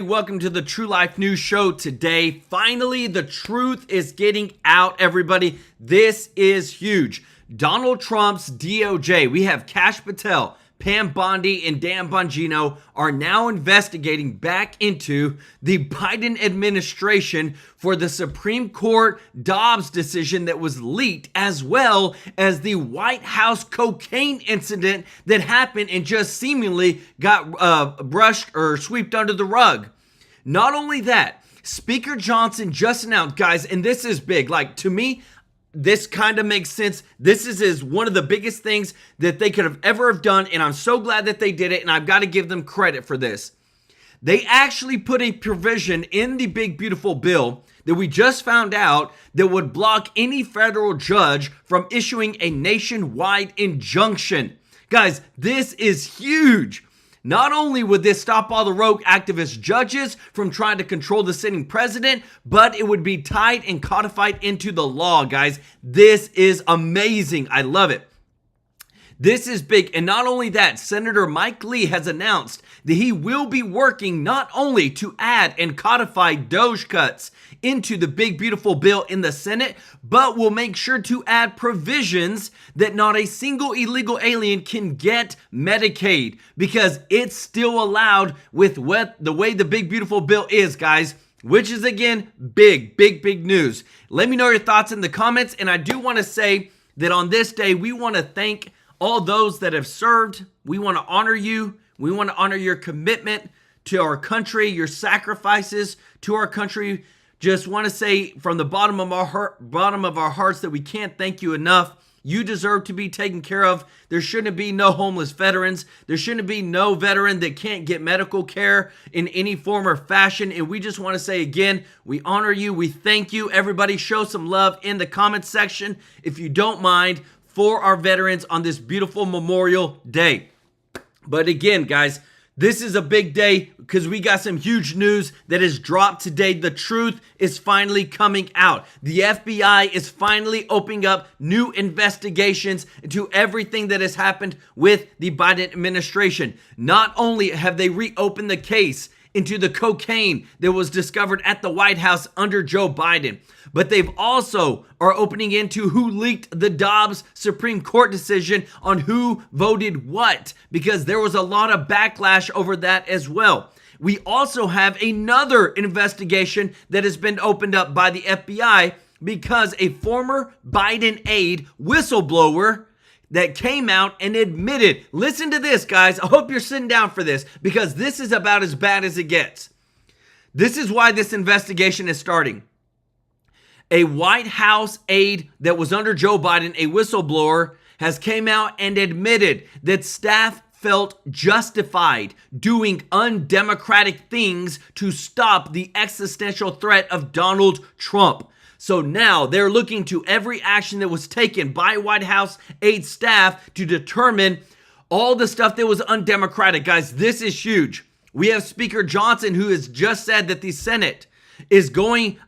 Welcome to the True Life News Show today. Finally, the truth is getting out, everybody. This is huge. Donald Trump's DOJ, we have Kash Patel, Pam Bondi, and Dan Bongino are now investigating back into the Biden administration for the Supreme Court Dobbs decision that was leaked, as well as the White House cocaine incident that happened and just seemingly got brushed or swept under the rug. Not only that, Speaker Johnson just announced, guys, and this is big. Like, to me, this kind of makes sense. This is one of the biggest things that they could have ever have done, and I'm so glad that they did it, and I've got to give them credit for this. They actually put a provision in the big, beautiful bill that we just found out that would block any federal judge from issuing a nationwide injunction. Guys, this is huge. Not only would this stop all the rogue activist judges from trying to control the sitting president, but it would be tied and codified into the law, guys. This is amazing. I love it. This is big. And not only that, Senator Mike Lee has announced that he will be working not only to add and codify DOGE cuts into the big, beautiful bill in the Senate, but will make sure to add provisions that not a single illegal alien can get Medicaid, because it's still allowed with the way the big, beautiful bill is, guys, which is, again, big, big, big news. Let me know your thoughts in the comments. And I do want to say that on this day, we want to thank all those that have served. We want to honor you. We want to honor your commitment to our country, your sacrifices to our country. Just want to say from the bottom of our hearts that we can't thank you enough. You deserve to be taken care of. There shouldn't be no homeless veterans. There shouldn't be no veteran that can't get medical care in any form or fashion. And we just want to say again, we honor you. We thank you. Everybody show some love in the comments section, if you don't mind, for our veterans on this beautiful Memorial Day. But again, guys, this is a big day because we got some huge news that has dropped today. The truth is finally coming out. The FBI is finally opening up new investigations into everything that has happened with the Biden administration. Not only have they reopened the case into the cocaine that was discovered at the White House under Joe Biden, but they've also are opening into who leaked the Dobbs Supreme Court decision on who voted what, because there was a lot of backlash over that as well. We also have another investigation that has been opened up by the FBI because a former Biden aide whistleblower that came out and admitted, listen to this, guys. I hope you're sitting down for this, because this is about as bad as it gets. This is why this investigation is starting. A White House aide that was under Joe Biden, a whistleblower, has came out and admitted that staff felt justified doing undemocratic things to stop the existential threat of Donald Trump. So now they're looking to every action that was taken by White House aide staff to determine all the stuff that was undemocratic. Guys, this is huge. We have Speaker Johnson, who has just said that the Senate is going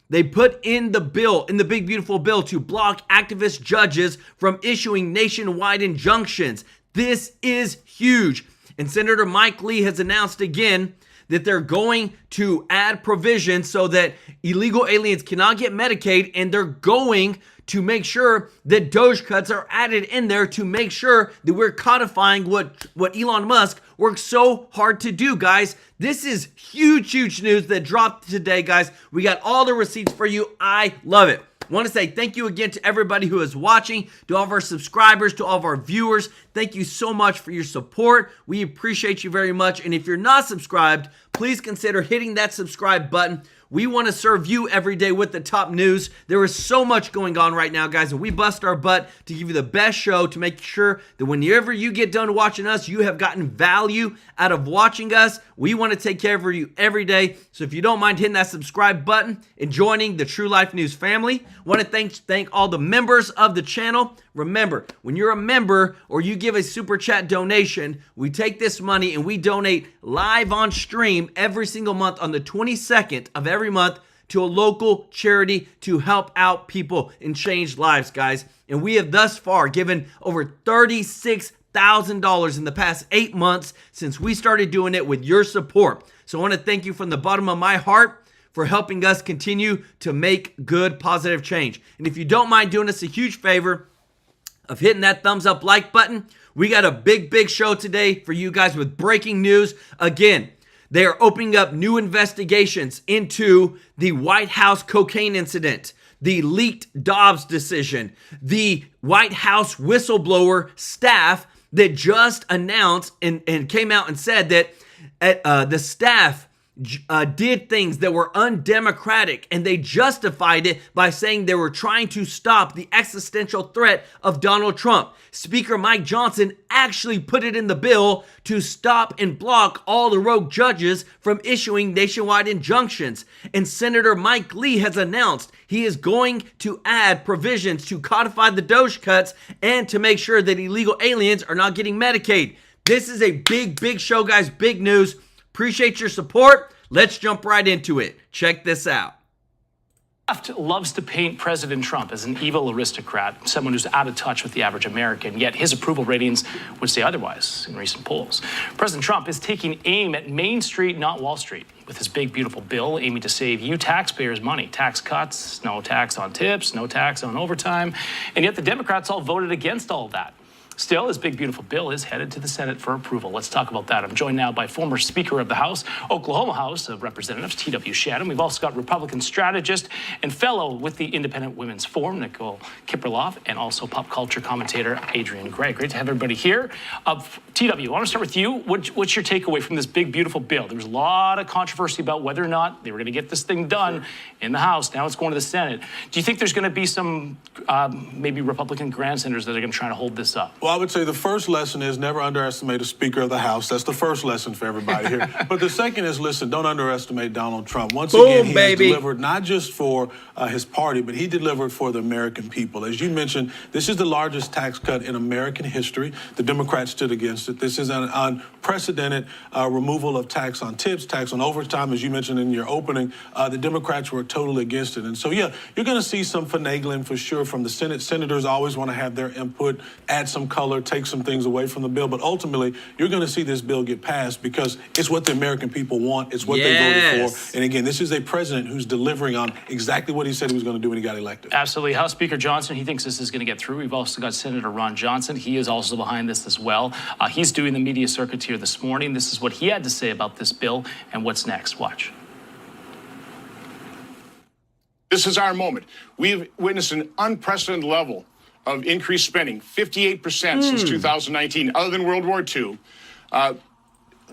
they put in the bill, in the big, beautiful bill, to block activist judges from issuing nationwide injunctions. This is huge. And Senator Mike Lee has announced again that they're going to add provisions so that illegal aliens cannot get Medicaid, and they're going to make sure that DOGE cuts are added in there to make sure that we're codifying what Elon Musk works so hard to do, guys. This is huge, huge news that dropped today, guys. We got all the receipts for you. I love it. I want to say thank you again to everybody who is watching, to all of our subscribers, to all of our viewers. Thank you so much for your support. We appreciate you very much. And if you're not subscribed, please consider hitting that subscribe button. We want to serve you every day with the top news. There is so much going on right now, guys, and we bust our butt to give you the best show, to make sure that whenever you get done watching us, you have gotten value out of watching us. We want to take care of you every day. So if you don't mind hitting that subscribe button and joining the True Life News family, I want to thank all the members of the channel. Remember, when you're a member or you give a super chat donation, we take this money and we donate live on stream every single month on the 22nd of every month to a local charity to help out people and change lives, guys. And we have thus far given over $36,000 in the past 8 months since we started doing it with your support. So I want to thank you from the bottom of my heart for helping us continue to make good, positive change. And if you don't mind doing us a huge favor of hitting that thumbs up like button, we got a big show today for you guys with breaking news. Again, they are opening up new investigations into the White House cocaine incident, the leaked Dobbs decision, the White House whistleblower staff that just announced and came out and said that the staff did things that were undemocratic, and they justified it by saying they were trying to stop the existential threat of Donald Trump. Speaker Mike Johnson actually put it in the bill to stop and block all the rogue judges from issuing nationwide injunctions. And Senator Mike Lee has announced he is going to add provisions to codify the DOGE cuts and to make sure that illegal aliens are not getting Medicaid. This is a big show, guys. Big news. Appreciate your support. Let's jump right into it. Check this out. Left loves to paint President Trump as an evil aristocrat, someone who's out of touch with the average American, yet his approval ratings would say otherwise in recent polls. President Trump is taking aim at Main Street, not Wall Street, with his big, beautiful bill aiming to save you taxpayers money. Tax cuts, no tax on tips, no tax on overtime, and yet the Democrats all voted against all of that. Still, his big, beautiful bill is headed to the Senate for approval. Let's talk about that. I'm joined now by former Speaker of the House, Oklahoma House of Representatives, T.W. Shannon. We've also got Republican strategist and fellow with the Independent Women's Forum, Nicole Kipraloff, and also pop culture commentator, Adrian Gray. Great to have everybody here. T.W., I want to start with you. What's your takeaway from this big, beautiful bill? There was a lot of controversy about whether or not they were going to get this thing done in the House. Now it's going to the Senate. Do you think there's going to be some maybe Republican grandstanders that are going to try to hold this up? Well, I would say the first lesson is never underestimate a Speaker of the House. That's the first lesson for everybody here. But the second is, listen, don't underestimate Donald Trump. Once again, he has delivered not just for his party, but he delivered for the American people. As you mentioned, this is the largest tax cut in American history. The Democrats stood against it. This is an unprecedented removal of tax on tips, tax on overtime, as you mentioned in your opening. The Democrats were totally against it. And so, yeah, you're going to see some finagling for sure from the Senate. Senators always want to have their input, add some color, take some things away from the bill. But ultimately, you're going to see this bill get passed because it's what the American people want. It's what they voted for. And again, this is a president who's delivering on exactly what he said he was going to do when he got elected. Absolutely. House Speaker Johnson, he thinks this is going to get through. We've also got Senator Ron Johnson. He is also behind this as well. He's doing the media circuit here this morning. This is what he had to say about this bill and what's next. Watch. This is our moment. We've witnessed an unprecedented level of increased spending, 58% since 2019, other than World War II.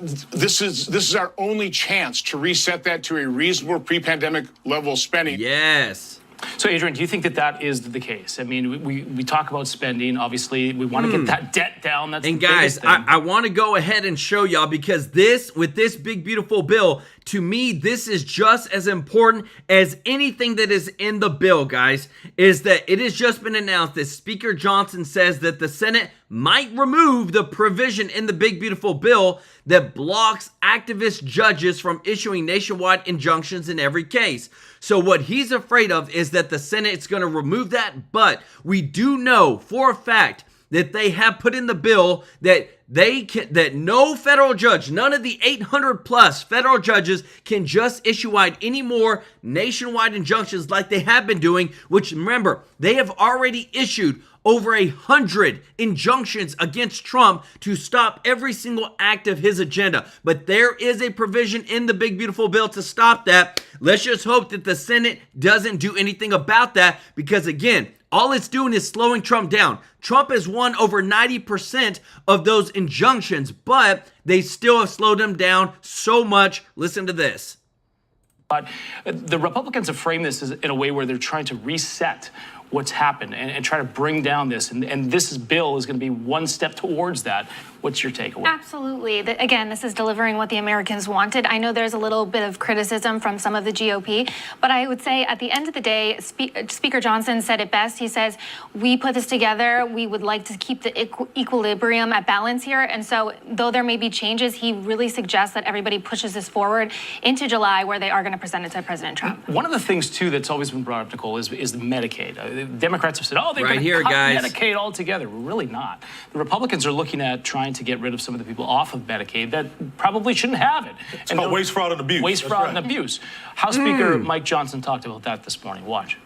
This is our only chance to reset that to a reasonable pre-pandemic level of spending. Yes. So, Adrian, do you think that that is the case? I mean, we talk about spending. Obviously, we want to get that debt down. That's and guys, I want to go ahead and show y'all because with this big, beautiful bill, to me, this is just as important as anything that is in the bill, guys, is that it has just been announced that Speaker Johnson says that the Senate might remove the provision in the big, beautiful bill that blocks activist judges from issuing nationwide injunctions in every case. So what he's afraid of is that the Senate is going to remove that, but we do know for a fact that they have put in the bill that that no federal judge, none of the 800 plus federal judges can just issue any more nationwide injunctions like they have been doing, which remember, they have already issued over 100 injunctions against Trump to stop every single act of his agenda. But there is a provision in the big, beautiful bill to stop that. Let's just hope that the Senate doesn't do anything about that because, again, all it's doing is slowing Trump down. Trump has won over 90% of those injunctions, but they still have slowed him down so much. Listen to this. But the Republicans have framed this in a way where they're trying to reset what's happened and try to bring down this. And this bill is going to be one step towards that. What's your takeaway? Absolutely. Again, this is delivering what the Americans wanted. I know there's a little bit of criticism from some of the GOP, but I would say at the end of the day, Speaker Johnson said it best. He says, we put this together. We would like to keep the equilibrium at balance here. And so though there may be changes, he really suggests that everybody pushes this forward into July where they are going to present it to President Trump. One of the things, too, that's always been brought up, Nicole, is the Medicaid. Democrats have said, oh, they're right going here, to cut guys. Medicaid altogether. We're really not. The Republicans are looking at trying to get rid of some of the people off of Medicaid that probably shouldn't have it. It's called waste, fraud, and abuse. Waste, fraud, and abuse. House Speaker Mike Johnson talked about that this morning. Watch.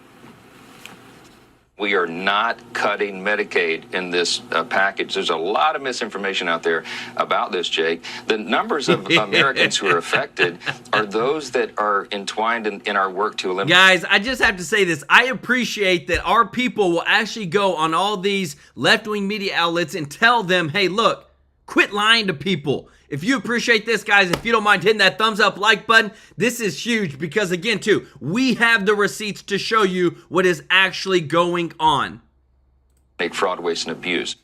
We are not cutting Medicaid in this package. There's a lot of misinformation out there about this, Jake. The numbers of Americans who are affected are those that are entwined in our work to eliminate. Guys, I just have to say this. I appreciate that our people will actually go on all these left-wing media outlets and tell them, hey, look, quit lying to people. If you appreciate this, guys, if you don't mind hitting that thumbs up like button, this is huge because, again, too, we have the receipts to show you what is actually going on. Make fraud, waste, and abuse.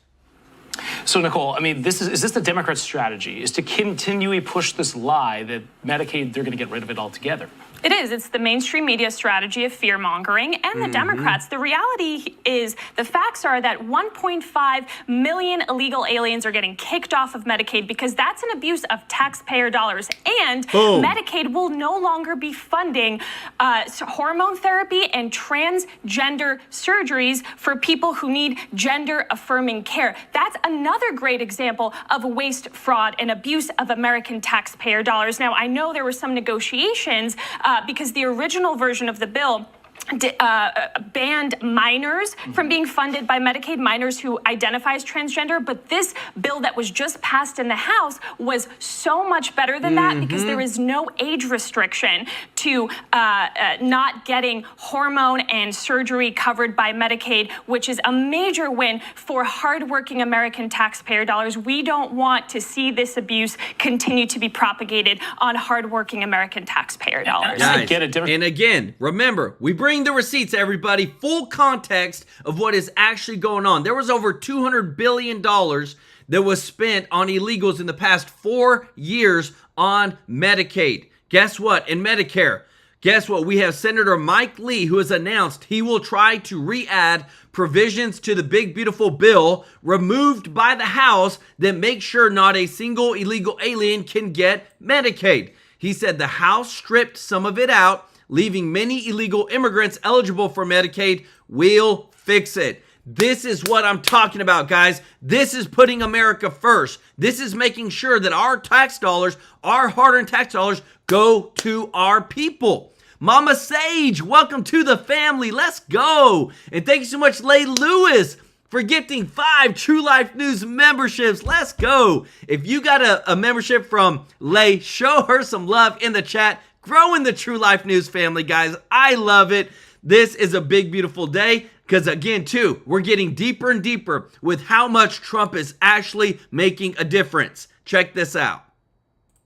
So, Nicole, I mean, is this the Democrats' strategy? Is to continually push this lie that Medicaid, they're going to get rid of it altogether? It is. It's the mainstream media strategy of fear-mongering and the Democrats. The reality is, the facts are that 1.5 million illegal aliens are getting kicked off of Medicaid because that's an abuse of taxpayer dollars. And Medicaid will no longer be funding hormone therapy and transgender surgeries for people who need gender-affirming care. That's another great example of waste, fraud, and abuse of American taxpayer dollars. Now, I know there were some negotiations because the original version of the bill banned minors from being funded by Medicaid, minors who identify as transgender. But this bill that was just passed in the House was so much better than that because there is no age restriction to not getting hormone and surgery covered by Medicaid, which is a major win for hardworking American taxpayer dollars. We don't want to see this abuse continue to be propagated on hardworking American taxpayer dollars. Guys, and again, remember, we bring the receipts, everybody, full context of what is actually going on. There was over $200 billion that was spent on illegals in the past 4 years on Medicaid. Guess what? In Medicare, guess what? We have Senator Mike Lee, who has announced he will try to re-add provisions to the big, beautiful bill removed by the House that make sure not a single illegal alien can get Medicaid. He said the House stripped some of it out, leaving many illegal immigrants eligible for Medicaid. We'll fix it. This is what I'm talking about, guys. This is putting America first. This is making sure that our tax dollars, our hard-earned tax dollars, go to our people. Mama Sage, welcome to the family. Let's go. And thank you so much, Lay Lewis, for gifting 5 TrueLife News memberships. Let's go. If you got a membership from Lay, show her some love in the chat. Growing the TrueLife News family, guys. I love it. This is a big, beautiful day because, again, too, we're getting deeper and deeper with how much Trump is actually making a difference. Check this out.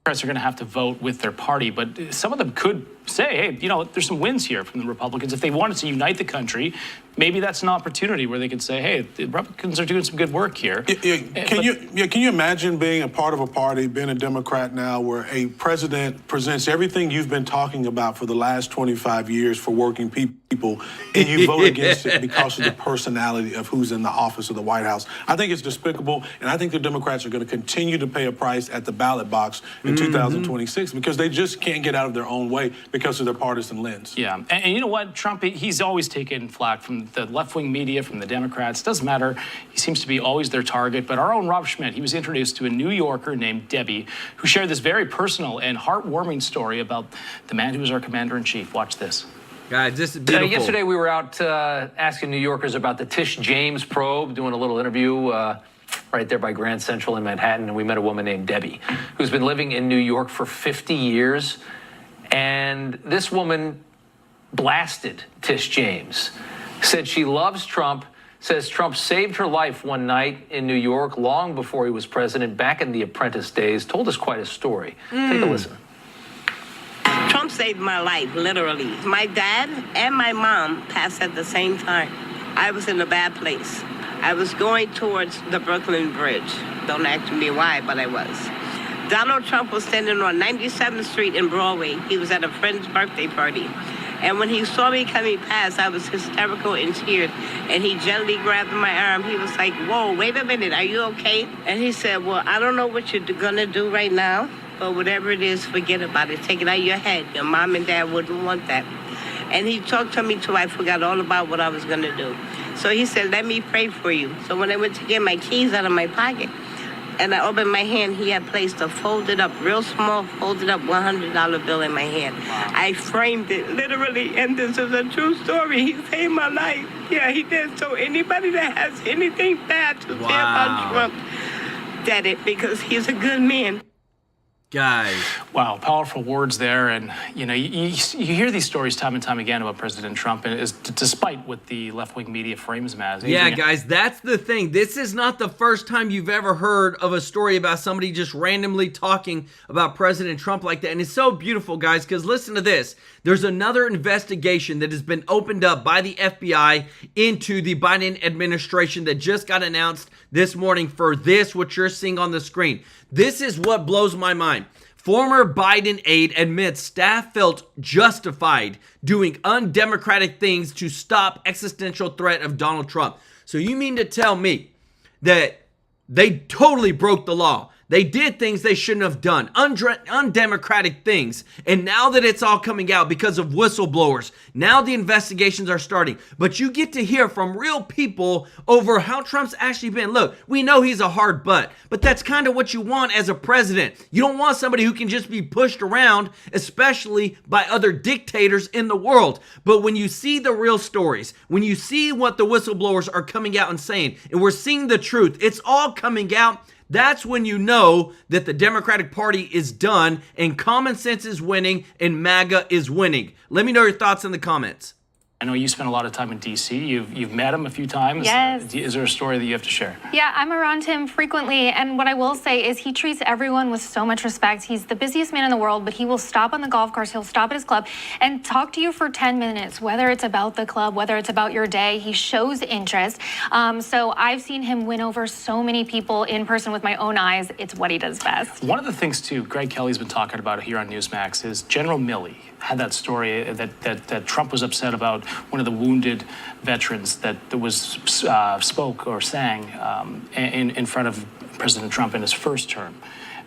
Democrats are going to have to vote with their party, but some of them could say, hey, you know, there's some wins here from the Republicans. If they wanted to unite the country, maybe that's an opportunity where they could say, hey, the Republicans are doing some good work here. Can you imagine being a part of a party, being a Democrat now, where a president presents everything you've been talking about for the last 25 years for working people, and you vote against it because of the personality of who's in the office of the White House? I think it's despicable, and I think the Democrats are going to continue to pay a price at the ballot box in 2026 because they just can't get out of their own way because of their partisan lens. Yeah, and you know what? Trump, he's always taken flack from the left-wing media, from the Democrats. Doesn't matter. He seems to be always their target. But our own Rob Schmidt, he was introduced to a New Yorker named Debbie, who shared this very personal and heartwarming story about the man who was our commander-in-chief. Watch this. Guys, this is beautiful. Yesterday we were out asking New Yorkers about the Tish James probe, doing a little interview right there by Grand Central in Manhattan, and we met a woman named Debbie, who's been living in New York for 50 years. And this woman blasted Tish James, said she loves Trump, says Trump saved her life one night in New York long before he was president, back in the Apprentice days. Told us quite a story. Take a listen. Trump saved my life, literally. My dad and my mom passed at the same time. I was in a bad place. I was going towards the Brooklyn Bridge. Don't ask me why, but I was. Donald Trump was standing on 97th Street in Broadway. He was at a friend's birthday party. And when he saw me coming past, I was hysterical in tears. And he gently grabbed my arm. He was like, whoa, wait a minute, are you okay? And he said, well, I don't know what you're gonna do right now, but whatever it is, forget about it. Take it out of your head. Your mom and dad wouldn't want that. And he talked to me till I forgot all about what I was gonna do. So he said, let me pray for you. So when I went to get my keys out of my pocket, and I opened my hand, he had placed a folded up, real small, folded up $100 bill in my hand. I framed it, literally, and this is a true story. He saved my life. Yeah, he did. So anybody that has anything bad to say about Trump, dead it, because he's a good man. Guys. Wow, powerful words there. And, you know, you hear these stories time and time again about President Trump, and despite what the left-wing media frames him as. Yeah, guys, that's the thing. This is not the first time you've ever heard of a story about somebody just randomly talking about President Trump like that. And it's so beautiful, guys, because listen to this. There's another investigation that has been opened up by the FBI into the Biden administration that just got announced this morning for this, what you're seeing on the screen. This is what blows my mind. Former Biden aide admits staff felt justified doing undemocratic things to stop existential threat of Donald Trump. So you mean to tell me that they totally broke the law? They did things they shouldn't have done, undemocratic things. And now that it's all coming out because of whistleblowers, now the investigations are starting. But you get to hear from real people over how Trump's actually been. Look, we know he's a hard butt, but that's kind of what you want as a president. You don't want somebody who can just be pushed around, especially by other dictators in the world. But when you see the real stories, when you see what the whistleblowers are coming out and saying, and we're seeing the truth, it's all coming out. That's when you know that the Democratic Party is done and common sense is winning and MAGA is winning. Let me know your thoughts in the comments. I know you spent a lot of time in D.C. You've met him a few times. Yes. Is there a story that you have to share? Yeah, I'm around him frequently, and what I will say is he treats everyone with so much respect. He's the busiest man in the world, but he will stop on the golf course, he'll stop at his club and talk to you for 10 minutes, whether it's about the club, whether it's about your day. He shows interest. So I've seen him win over so many people in person with my own eyes. It's what he does best. One of the things, too, Greg Kelly's been talking about here on Newsmax is General Milley had that story that Trump was upset about one of the wounded veterans that was spoke or sang in front of President Trump in his first term.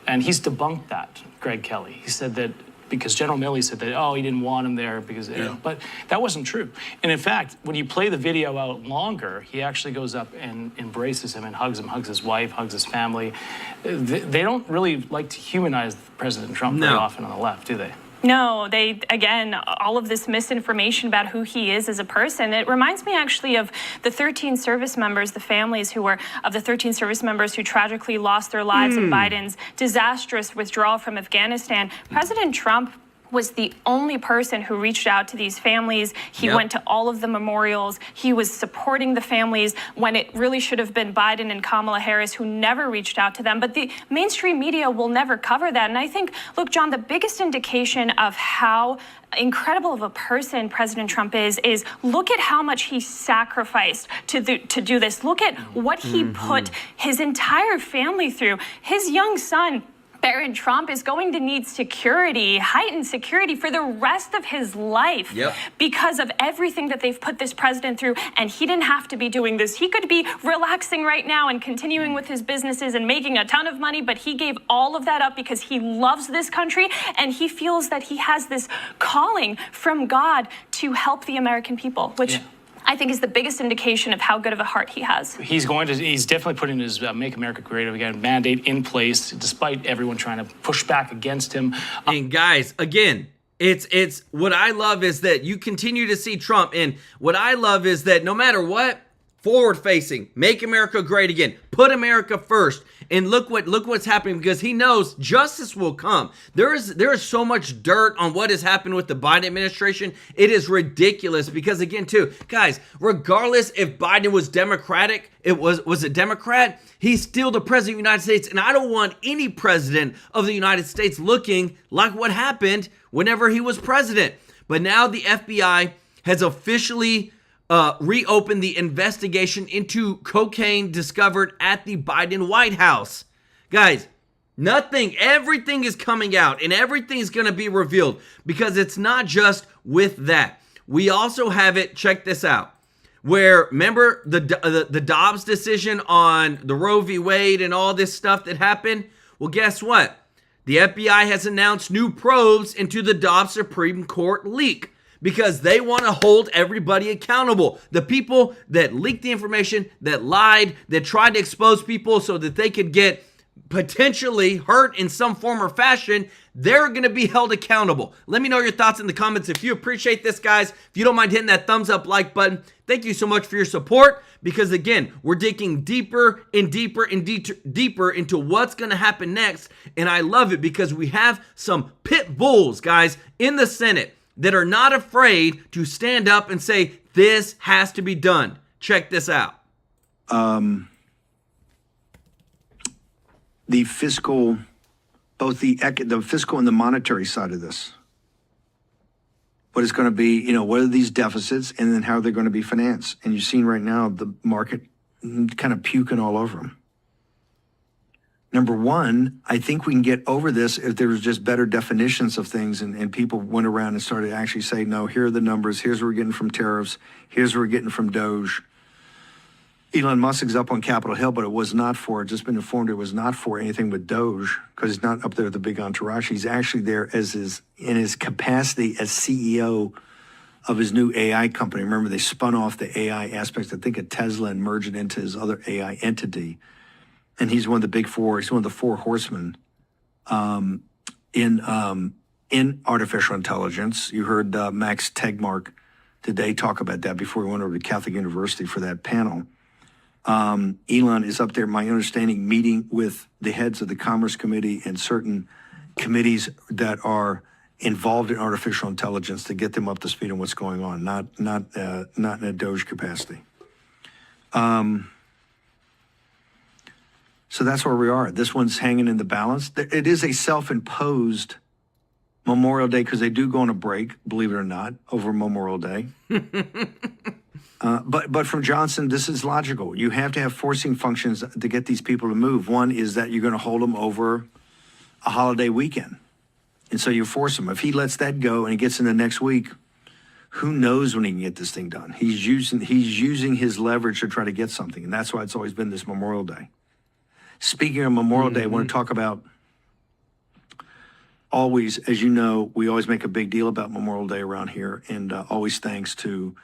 And he's debunked that, Greg Kelly. He said that because General Milley said that, oh, he didn't want him there because, but that wasn't true. And in fact, when you play the video out longer, he actually goes up and embraces him, hugs his wife, hugs his family. They don't really like to humanize President Trump very often on the left, do they? No, again, all of this misinformation about who he is as a person. It reminds me actually of the 13 service members, the families of the 13 service members who tragically lost their lives in Biden's disastrous withdrawal from Afghanistan. President Trump was the only person who reached out to these families. He went to all of the memorials. He was supporting the families when it really should have been Biden and Kamala Harris who never reached out to them. But the mainstream media will never cover that. And I think, look, John, the biggest indication of how incredible of a person President Trump is look at how much he sacrificed to do this. Look at what he put his entire family through. His young son, Barron Trump, is going to need security, heightened security for the rest of his life because of everything that they've put this president through. And he didn't have to be doing this. He could be relaxing right now and continuing with his businesses and making a ton of money, but he gave all of that up because he loves this country and he feels that he has this calling from God to help the American people, which I think is the biggest indication of how good of a heart he has. He's definitely putting his Make America Great Again mandate in place, despite everyone trying to push back against him. And guys, again, it's what I love is that you continue to see Trump, and what I love is that no matter what, forward facing, make America great again, put America first, and look what's happening, because he knows justice will come. There is so much dirt on what has happened with the Biden administration. It is ridiculous because, again, too, guys, regardless if Biden was Democratic, was a Democrat, he's still the president of the United States, and I don't want any president of the United States looking like what happened whenever he was president. But now the FBI has officially reopened the investigation into cocaine discovered at the Biden White House. Guys, everything is coming out and everything's going to be revealed, because it's not just with that. We also have it, check this out, where, remember the Dobbs decision on the Roe v. Wade and all this stuff that happened? Well, guess what? The FBI has announced new probes into the Dobbs Supreme Court leak, because they want to hold everybody accountable. The people that leaked the information, that lied, that tried to expose people so that they could get potentially hurt in some form or fashion, they're going to be held accountable. Let me know your thoughts in the comments. If you appreciate this, guys, if you don't mind hitting that thumbs up like button, thank you so much for your support, because again, we're digging deeper and deeper and deeper into what's going to happen next. And I love it because we have some pit bulls, guys, in the Senate that are not afraid to stand up and say, this has to be done. Check this out. The fiscal, both the fiscal and the monetary side of this. What is going to be, you know, what are these deficits, and then how they're going to be financed? And you've seen right now the market kind of puking all over them. Number one, I think we can get over this if there was just better definitions of things, and people went around and started to actually say, no, here are the numbers. Here's what we're getting from tariffs. Here's what we're getting from DOGE. Elon Musk is up on Capitol Hill, but it was not for, just been informed it was not for anything with DOGE, because he's not up there with the big entourage. He's actually there as in his capacity as CEO of his new AI company. Remember, they spun off the AI aspects, I think, of Tesla and merged it into his other AI entity. And he's one of the big four. He's one of the four horsemen in artificial intelligence. You heard Max Tegmark today talk about that before we went over to Catholic University for that panel. Elon is up there, my understanding, meeting with the heads of the Commerce Committee and certain committees that are involved in artificial intelligence to get them up to speed on what's going on, not in a DOGE capacity. So that's where we are. This one's hanging in the balance. It is a self-imposed Memorial Day, because they do go on a break, believe it or not, over Memorial Day. But from Johnson, this is logical. You have to have forcing functions to get these people to move. One is that you're going to hold them over a holiday weekend. And so you force him. If he lets that go and he gets in the next week, who knows when he can get this thing done? He's using his leverage to try to get something, and that's why it's always been this Memorial Day. Speaking of Memorial Day, I want to talk about, always, as you know, we always make a big deal about Memorial Day around here, and always thanks to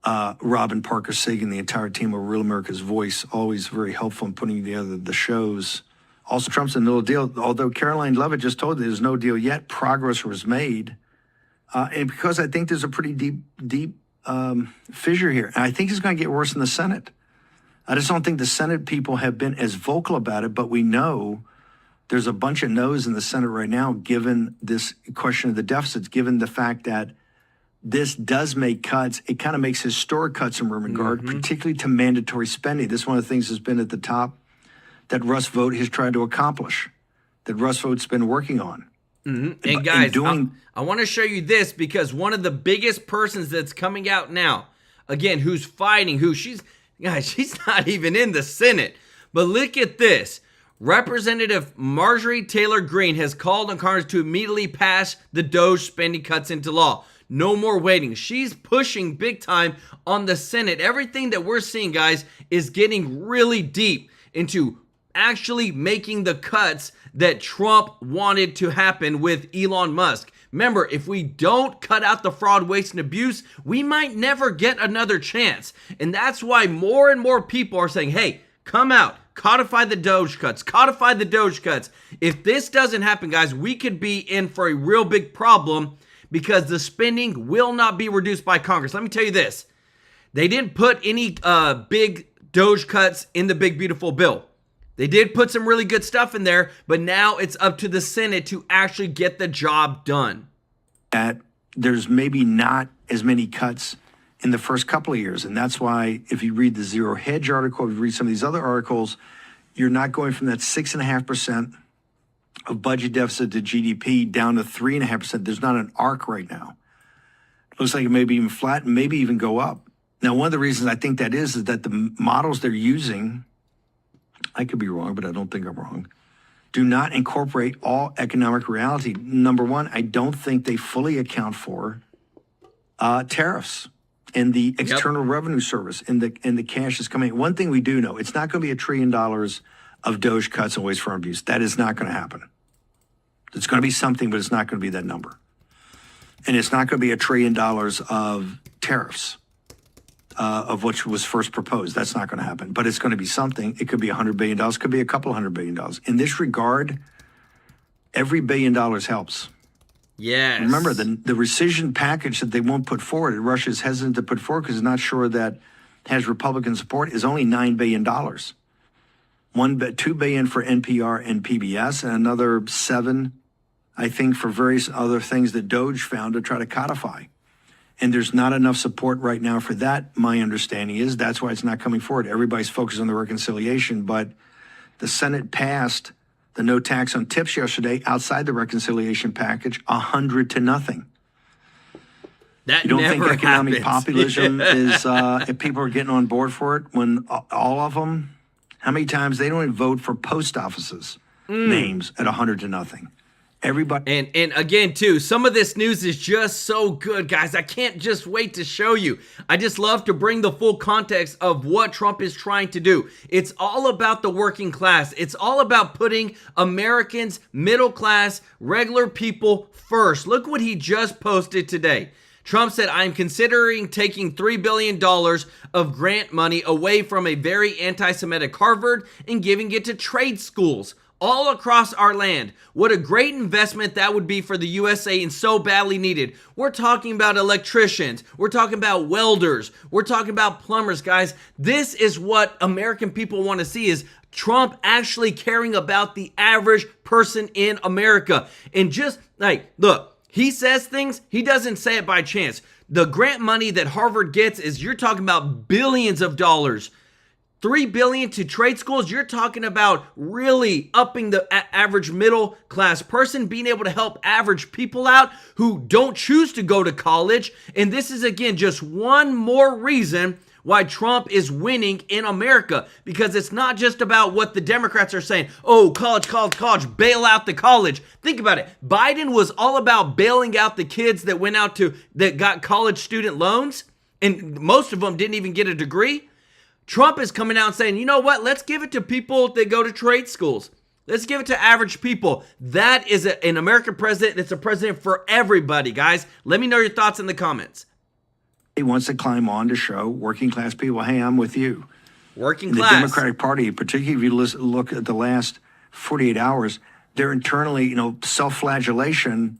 Robin Parker Sig and the entire team of Real America's Voice, always very helpful in putting together the shows. Also, Trump's a no deal, although Caroline Levitt just told you there's no deal yet. Progress was made. And because I think there's a pretty deep fissure here. And I think it's going to get worse in the Senate. I just don't think the Senate people have been as vocal about it, but we know there's a bunch of no's in the Senate right now, given this question of the deficits, given the fact that this does make cuts. It kind of makes historic cuts in regard, particularly to mandatory spending. This is one of the things that's been at the top that Russ Vought has tried to accomplish, that Russ Vought's been working on. And guys, I want to show you this, because one of the biggest persons that's coming out now, again, who's fighting, she's not even in the Senate. But look at this. Representative Marjorie Taylor Greene has called on Congress to immediately pass the DOGE spending cuts into law. No more waiting. She's pushing big time on the Senate. Everything that we're seeing, guys, is getting really deep into actually making the cuts that Trump wanted to happen with Elon Musk. Remember, if we don't cut out the fraud, waste, and abuse, we might never get another chance. And that's why more and more people are saying, hey, come out, codify the DOGE cuts, codify the DOGE cuts. If this doesn't happen, guys, we could be in for a real big problem, because the spending will not be reduced by Congress. Let me tell you this. They didn't put any big DOGE cuts in the big, beautiful bill. They did put some really good stuff in there, but now it's up to the Senate to actually get the job done. That there's maybe not as many cuts in the first couple of years. And that's why if you read the Zero Hedge article, if you read some of these other articles, you're not going from that 6.5% of budget deficit to GDP down to 3.5%. There's not an arc right now. It looks like it may be even flat and maybe even go up. Now, one of the reasons I think that is that the models they're using, I could be wrong, but I don't think I'm wrong, do not incorporate all economic reality. Number one, I don't think they fully account for tariffs and the External Revenue Service and the cash that's coming in. One thing we do know, it's not going to be $1 trillion of DOGE cuts and waste, fraud, and abuse. That is not going to happen. It's going to be something, but it's not going to be that number. And it's not going to be $1 trillion of tariffs. of what was first proposed. That's not going to happen, but it's going to be something. It could be $100 billion, it could be a couple $100 billion. In this regard, every $1 billion helps. Yes. Remember, the rescission package that they won't put forward, that Russia's hesitant to put forward because it's not sure that has Republican support, is only $9 billion. $2 billion for NPR and PBS, and another $7 billion, I think, for various other things that DOGE found to try to codify. And there's not enough support right now for that, my understanding is. That's why it's not coming forward. Everybody's focused on the reconciliation, but the Senate passed the no tax on tips yesterday outside the reconciliation package, 100-0. That you don't never think economic happens. populism is, if people are getting on board for it, when all of them, how many times they don't even vote for post offices names at 100-0. Everybody. And again, too, some of this news is just so good, guys. I can't just wait to show you. I just love to bring the full context of what Trump is trying to do. It's all about the working class. It's all about putting Americans, middle class, regular people first. Look what he just posted today. Trump said, I'm considering taking $3 billion of grant money away from a very anti-Semitic Harvard and giving it to trade schools all across our land. What a great investment that would be for the USA and so badly needed. We're talking about electricians. We're talking about welders. We're talking about plumbers, guys. This is what American people want to see, is Trump actually caring about the average person in America. And just like, look, he says things, he doesn't say it by chance. The grant money that Harvard gets is, you're talking about billions of dollars. $3 billion to trade schools, you're talking about really upping the average middle class person, being able to help average people out who don't choose to go to college. And this is, again, just one more reason why Trump is winning in America, because it's not just about what the Democrats are saying. Oh, college, bail out the college. Think about it. Biden was all about bailing out the kids that got college student loans, and most of them didn't even get a degree. Trump is coming out and saying, you know what? Let's give it to people that go to trade schools. Let's give it to average people. That is an American president. It's a president for everybody, guys. Let me know your thoughts in the comments. He wants to climb on to show working class people, hey, I'm with you. Working In class. the Democratic Party, particularly if you look at the last 48 hours, they're internally, self-flagellation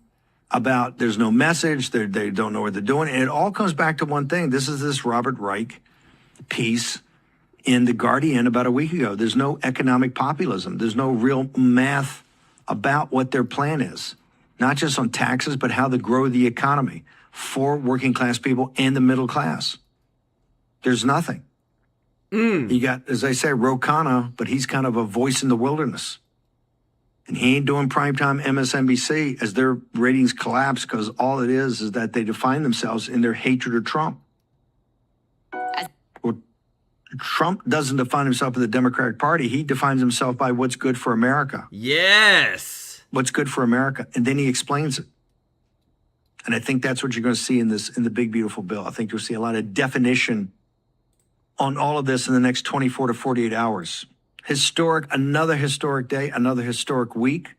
about there's no message, they don't know what they're doing. And it all comes back to one thing. This is this Robert Reich piece in The Guardian about a week ago. There's no economic populism. There's no real math about what their plan is, not just on taxes, but how to grow the economy for working class people and the middle class. There's nothing. You got, as I say, Ro Khanna, but he's kind of a voice in the wilderness. And he ain't doing primetime MSNBC as their ratings collapse, because all it is that they define themselves in their hatred of Trump. Trump doesn't define himself by the Democratic Party. He defines himself by what's good for America. Yes. What's good for America. And then he explains it. And I think that's what you're going to see in the big, beautiful bill. I think you'll see a lot of definition on all of this in the next 24 to 48 hours. Another historic day, another historic week.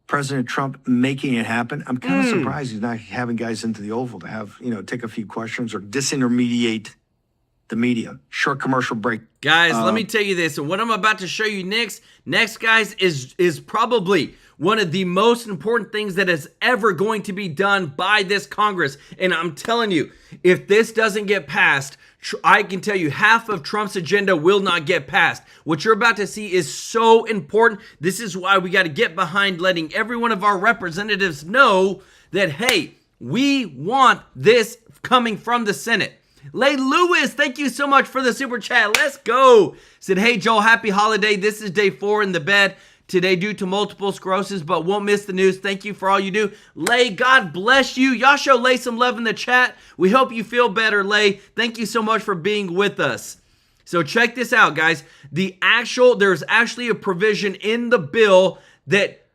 President Trump making it happen. I'm kind of surprised he's not having guys into the Oval to have, take a few questions or disintermediate the media. Short commercial break. Guys, let me tell you this. And what I'm about to show you next, guys, is probably one of the most important things that is ever going to be done by this Congress. And I'm telling you, if this doesn't get passed, I can tell you half of Trump's agenda will not get passed. What you're about to see is so important. This is why we got to get behind letting every one of our representatives know that, hey, we want this coming from the Senate. Lay Lewis, thank you so much for the super chat. Let's go. Said, hey, Joel, happy holiday. This is day 4 in the bed today due to multiple sclerosis, but won't miss the news. Thank you for all you do. Lay, God bless you. Y'all show Lay some love in the chat. We hope you feel better, Lay. Thank you so much for being with us. So check this out, guys. There's actually a provision in the bill that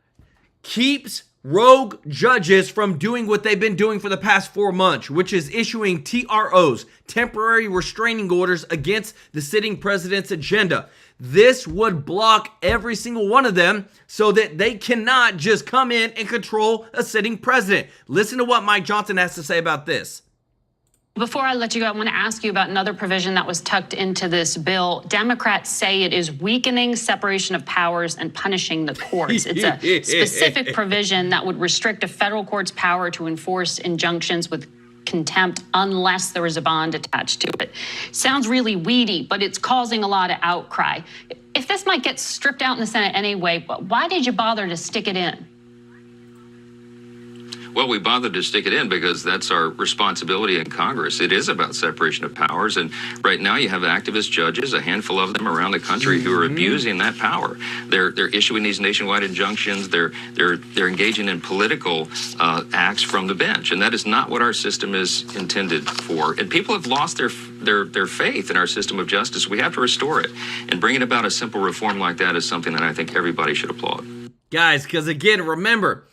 keeps rogue judges from doing what they've been doing for the past 4 months, which is issuing TROs, temporary restraining orders, against the sitting president's agenda. This would block every single one of them so that they cannot just come in and control a sitting president. Listen to what Mike Johnson has to say about this. Before I let you go, I want to ask you about another provision that was tucked into this bill. Democrats say it is weakening separation of powers and punishing the courts. It's a specific provision that would restrict a federal court's power to enforce injunctions with contempt unless there is a bond attached to it. Sounds really weedy, but it's causing a lot of outcry. If this might get stripped out in the Senate anyway, why did you bother to stick it in? Well, we bothered to stick it in because that's our responsibility in Congress. It is about separation of powers. And right now you have activist judges, a handful of them around the country, who are abusing that power. They're issuing these nationwide injunctions. They're engaging in political acts from the bench. And that is not what our system is intended for. And people have lost their faith in our system of justice. We have to restore it. And bringing about a simple reform like that is something that I think everybody should applaud. Guys, because again, remember,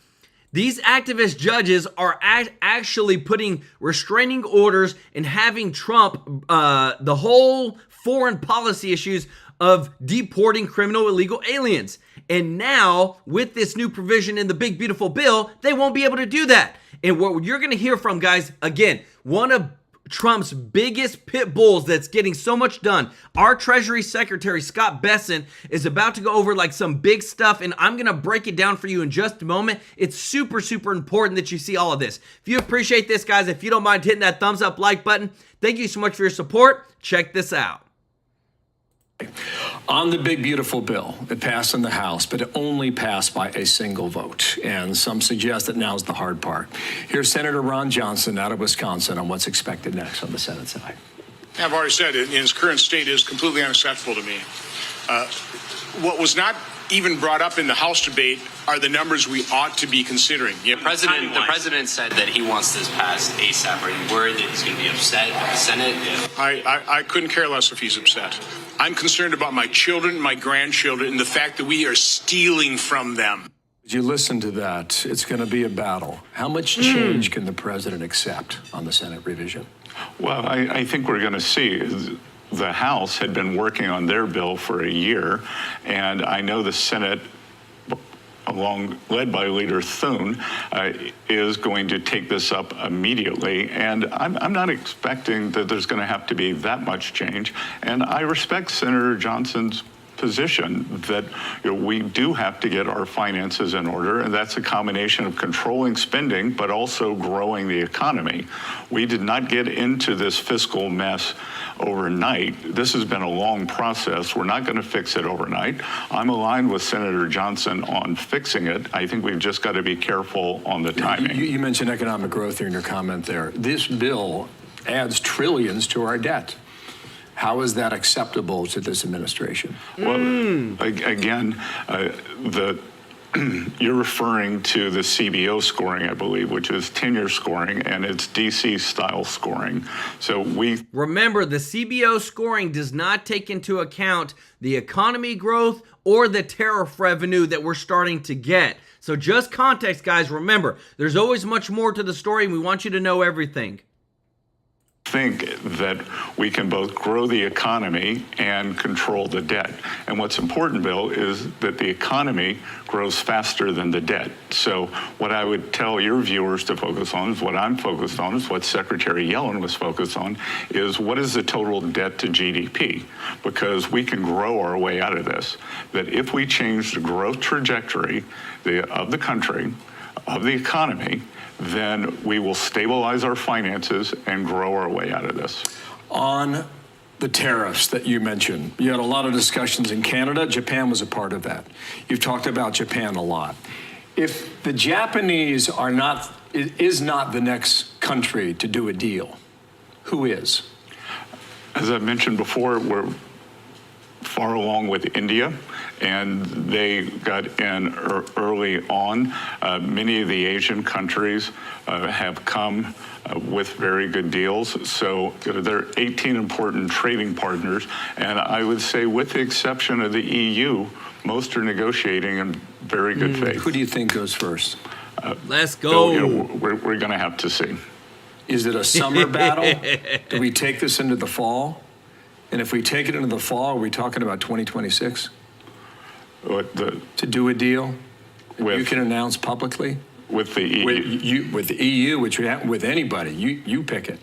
these activist judges are actually putting restraining orders and having Trump, the whole foreign policy issues of deporting criminal illegal aliens. And now, with this new provision in the big, beautiful bill, they won't be able to do that. And what you're going to hear from, guys, again, one of Trump's biggest pit bulls that's getting so much done. Our Treasury Secretary, Scott Bessent, is about to go over like some big stuff, and I'm going to break it down for you in just a moment. It's super, super important that you see all of this. If you appreciate this, guys, if you don't mind hitting that thumbs up like button, thank you so much for your support. Check this out. On the big, beautiful bill, it passed in the House, but it only passed by a single vote. And some suggest that now's the hard part. Here's Senator Ron Johnson out of Wisconsin on what's expected next on the Senate side. I've already said it, in its current state, is completely unacceptable to me. What was not even brought up in the House debate are the numbers we ought to be considering. The president said that he wants this passed ASAP. Are you worried that he's going to be upset at the Senate? I couldn't care less if he's upset. I'm concerned about my children, my grandchildren, and the fact that we are stealing from them. As you listen to that, it's going to be a battle. How much change can the president accept on the Senate revision? Well, I think we're going to see. The House had been working on their bill for a year, and I know the Senate, led by Leader Thune, is going to take this up immediately. And I'm not expecting that there's going to have to be that much change. And I respect Senator Johnson's position that we do have to get our finances in order, and that's a combination of controlling spending but also growing the economy. We did not get into this fiscal mess overnight. This has been a long process. We're not going to fix it overnight. I'm aligned with Senator Johnson on fixing it. I think we've just got to be careful on the timing. You mentioned economic growth here in your comment there. This bill adds trillions to our debt. How is that acceptable to this administration? Well, again, you're referring to the CBO scoring, I believe, which is tenure scoring, and it's DC style scoring. So remember, the CBO scoring does not take into account the economy growth or the tariff revenue that we're starting to get. So just context, guys. Remember, there's always much more to the story, and we want you to know everything. Think that we can both grow the economy and control the debt. And what's important, Bill, is that the economy grows faster than the debt. So what I would tell your viewers to focus on is what I'm focused on, is what Secretary Yellen was focused on, is what is the total debt to GDP? Because we can grow our way out of this. That if we change the growth trajectory of the country, of the economy, then we will stabilize our finances and grow our way out of this. On the tariffs that you mentioned, you had a lot of discussions in Canada. Japan was a part of that. You've talked about Japan a lot. If the Japanese is not the next country to do a deal, who is? As I mentioned before, we're far along with India, and they got in early on. Many of the Asian countries have come with very good deals. So there are 18 important trading partners, and I would say with the exception of the EU, most are negotiating in very good faith. Who do you think goes first? Let's go. We're going to have to see. Is it a summer battle? Do we take this into the fall? And if we take it into the fall, are we talking about 2026? To do a deal you can announce publicly? With the EU? With the EU, with anybody. You pick it.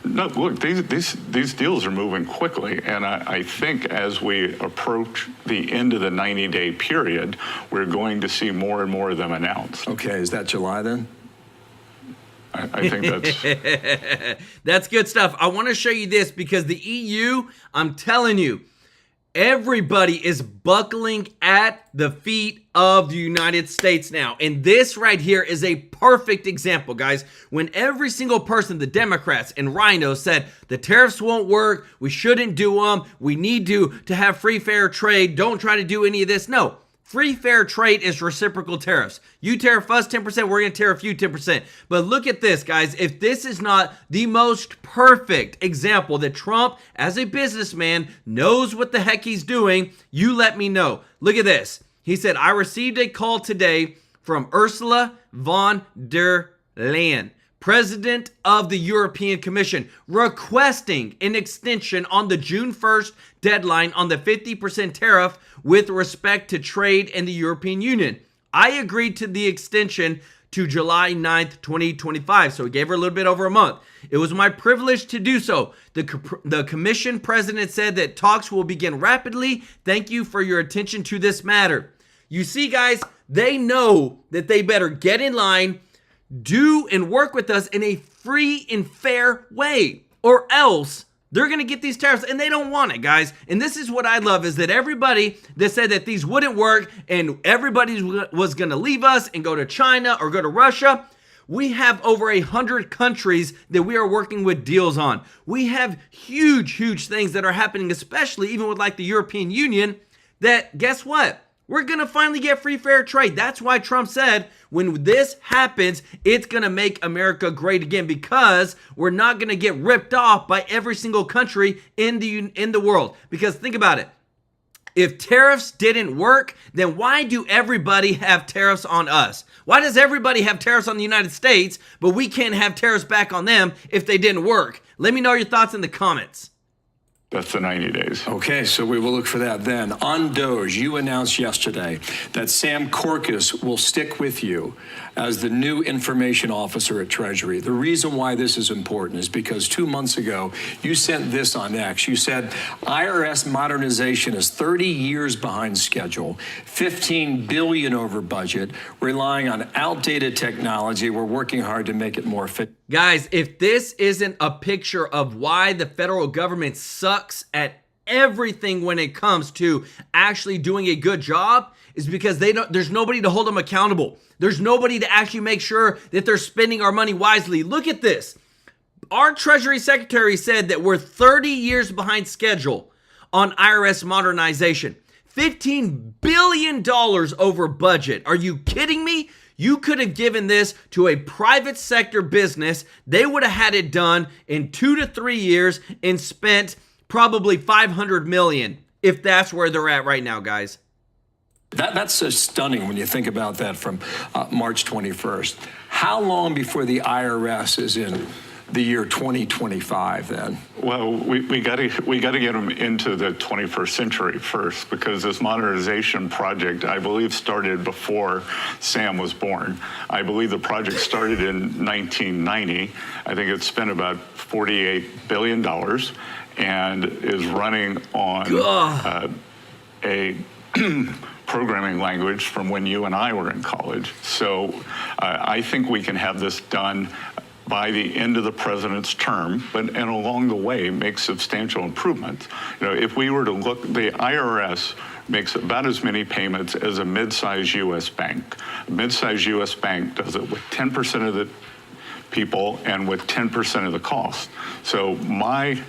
No, look, these deals are moving quickly, and I think as we approach the end of the 90-day period, we're going to see more and more of them announced. Okay, is that July then? I think that's... That's good stuff. I want to show you this because the EU, I'm telling you, everybody is buckling at the feet of the United States now. And this right here is a perfect example, guys. When every single person, the Democrats and Rhino, said the tariffs won't work, we shouldn't do them, we need to have free, fair trade, don't try to do any of this. No. Free, fair trade is reciprocal tariffs. You tariff us 10%, we're going to tariff you 10%. But look at this, guys. If this is not the most perfect example that Trump, as a businessman, knows what the heck he's doing, you let me know. Look at this. He said, I received a call today from Ursula von der Leyen, President of the European Commission, requesting an extension on the June 1st deadline on the 50% tariff with respect to trade in the European Union. I agreed to the extension to July 9th, 2025. So we gave her a little bit over a month. It was my privilege to do so. The Commission President said that talks will begin rapidly. Thank you for your attention to this matter. You see, guys, they know that they better get in line, do and work with us in a free and fair way, or else they're going to get these tariffs, and they don't want it, guys. And this is what I love, is that everybody that said that these wouldn't work and everybody was going to leave us and go to China or go to Russia, we have over 100 countries that we are working with deals on. We have huge things that are happening, especially even with like the European Union, that guess what? We're going to finally get free, fair trade. That's why Trump said when this happens, it's going to make America great again, because we're not going to get ripped off by every single country in the world. Because think about it. If tariffs didn't work, then why do everybody have tariffs on us? Why does everybody have tariffs on the United States, but we can't have tariffs back on them if they didn't work? Let me know your thoughts in the comments. That's the 90 days. Okay, so we will look for that then. On DOGE, you announced yesterday that Sam Korkis will stick with you as the new information officer at Treasury. The reason why this is important is because 2 months ago, you sent this on X. You said IRS modernization is 30 years behind schedule, $15 billion over budget, relying on outdated technology. We're working hard to make it more efficient. Guys, if this isn't a picture of why the federal government sucks at everything when it comes to actually doing a good job, is because there's nobody to hold them accountable. There's nobody to actually make sure that they're spending our money wisely. Look at this. Our Treasury Secretary said that we're 30 years behind schedule on IRS modernization. $15 billion over budget. Are you kidding me? You could have given this to a private sector business. They would have had it done in 2 to 3 years and spent probably $500 million, if that's where they're at right now, guys. That's so stunning when you think about that from March 21st. How long before the IRS is in the year 2025 then? Well, we got to get them into the 21st century first, because this modernization project, I believe, started before Sam was born. I believe the project started in 1990. I think it spent about $48 billion and is running on a programming language from when you and I were in college. So I think we can have this done by the end of the president's term, and along the way make substantial improvements. You know, if we were to look, the IRS makes about as many payments as a mid-sized U.S. bank. A mid-sized U.S. bank does it with 10% of the people and with 10% of the cost. So my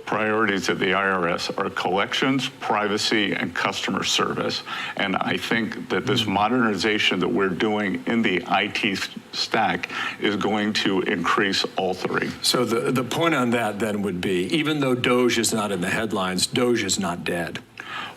priorities at the IRS are collections, privacy, and customer service. And I think that this modernization that we're doing in the IT stack is going to increase all three. So the point on that then would be, even though DOGE is not in the headlines, DOGE is not dead.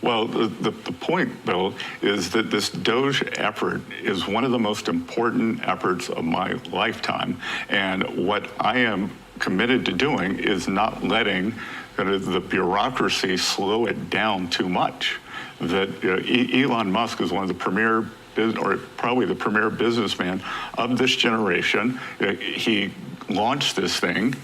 Well, the point, Bill, is that this DOGE effort is one of the most important efforts of my lifetime. And what I am committed to doing is not letting the bureaucracy slow it down too much. That Elon Musk is one of the premier, or probably the premier businessman of this generation. He launched this thing,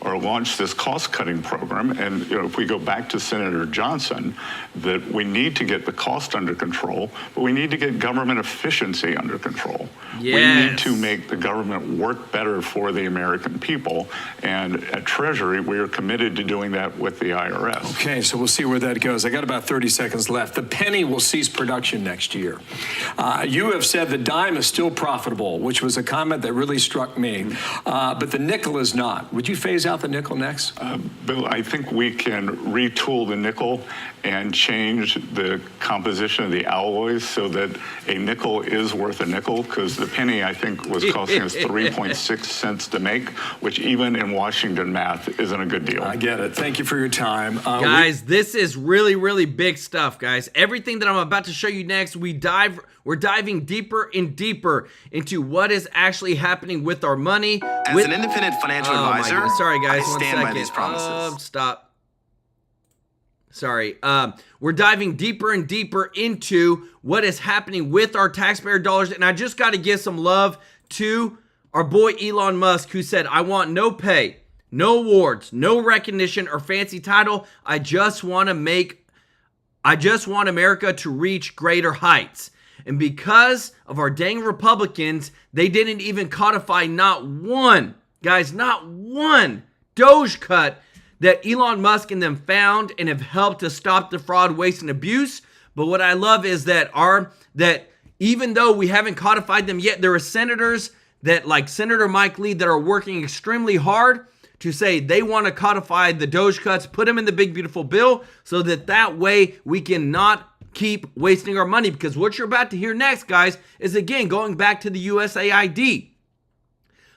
or launch this cost-cutting program. And if we go back to Senator Johnson, that we need to get the cost under control, but we need to get government efficiency under control. Yes. We need to make the government work better for the American people. And at Treasury, we are committed to doing that with the IRS. Okay, so we'll see where that goes. I got about 30 seconds left. The penny will cease production next year. You have said the dime is still profitable, which was a comment that really struck me. But the nickel is not. Would you phase out the nickel next? Bill, I think we can retool the nickel and change the composition of the alloys so that a nickel is worth a nickel, because the penny, I think, was costing us 3.6 cents to make, which even in Washington math isn't a good deal. I get it. Thank you for your time. Guys, this is really, really big stuff, guys. Everything that I'm about to show you next, we're diving deeper and deeper into what is actually happening with our money. As an independent financial advisor, sorry, guys, I stand by these promises. Stop. Sorry. We're diving deeper and deeper into what is happening with our taxpayer dollars. And I just got to give some love to our boy Elon Musk, who said, I want no pay, no awards, no recognition or fancy title. I just want America to reach greater heights. And because of our dang Republicans, they didn't even codify not one DOGE cut that Elon Musk and them found and have helped to stop the fraud, waste, and abuse. But what I love is that even though we haven't codified them yet, there are senators that, like Senator Mike Lee, that are working extremely hard to say they want to codify the DOGE cuts, put them in the big, beautiful bill, so that way we can not keep wasting our money. Because what you're about to hear next, guys, is again going back to the USAID.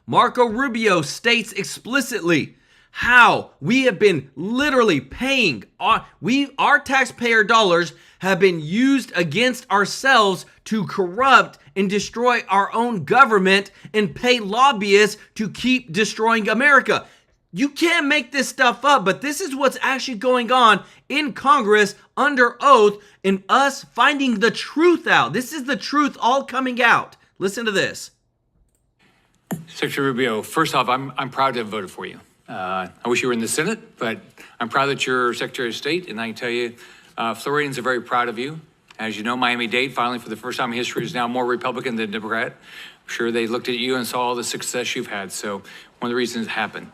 Marco Rubio states explicitly how we have been literally paying our taxpayer dollars have been used against ourselves to corrupt and destroy our own government and pay lobbyists to keep destroying America. You can't make this stuff up, but this is what's actually going on in Congress under oath and us finding the truth out. This is the truth all coming out. Listen to this. Secretary Rubio, first off, I'm proud to have voted for you. I wish you were in the Senate, but I'm proud that you're Secretary of State, and I can tell you, Floridians are very proud of you. As you know, Miami-Dade, finally, for the first time in history, is now more Republican than Democrat. I'm sure they looked at you and saw all the success you've had, so one of the reasons it happened.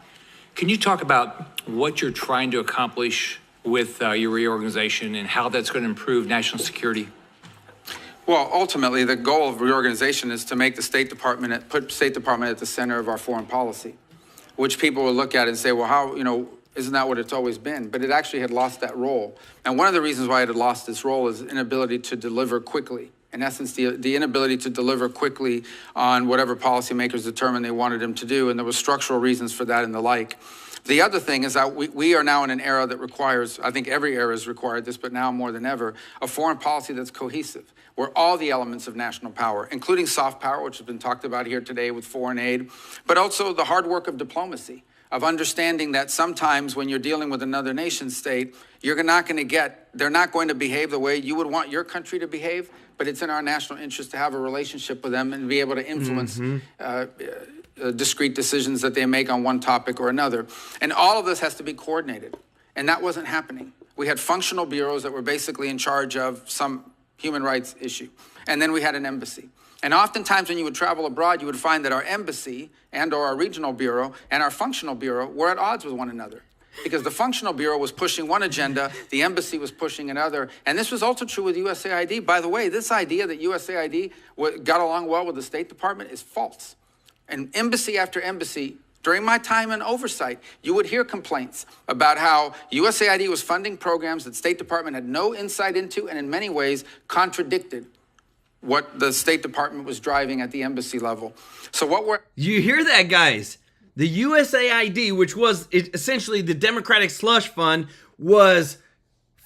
Can you talk about what you're trying to accomplish with your reorganization and how that's going to improve national security? Well, ultimately, the goal of reorganization is to make the put State Department at the center of our foreign policy, which people will look at and say, well, how, isn't that what it's always been? But it actually had lost that role. And one of the reasons why it had lost its role is inability to deliver quickly. In essence, the inability to deliver quickly on whatever policymakers determined they wanted them to do. And there were structural reasons for that and the like. The other thing is that we are now in an era that requires, I think every era has required this, but now more than ever, a foreign policy that's cohesive, where all the elements of national power, including soft power, which has been talked about here today with foreign aid, but also the hard work of diplomacy, of understanding that sometimes when you're dealing with another nation state, they're not going to behave the way you would want your country to behave, but it's in our national interest to have a relationship with them and be able to influence discrete decisions that they make on one topic or another. And all of this has to be coordinated. And that wasn't happening. We had functional bureaus that were basically in charge of some human rights issue. And then we had an embassy. And oftentimes when you would travel abroad, you would find that our embassy and or our regional bureau and our functional bureau were at odds with one another. Because the functional bureau was pushing one agenda, the embassy was pushing another. And this was also true with USAID. By the way, this idea that USAID got along well with the State Department is false. And embassy after embassy, during my time in Oversight, you would hear complaints about how USAID was funding programs that State Department had no insight into and in many ways contradicted what the State Department was driving at the embassy level. So you hear that, guys? The USAID, which was essentially the Democratic slush fund, was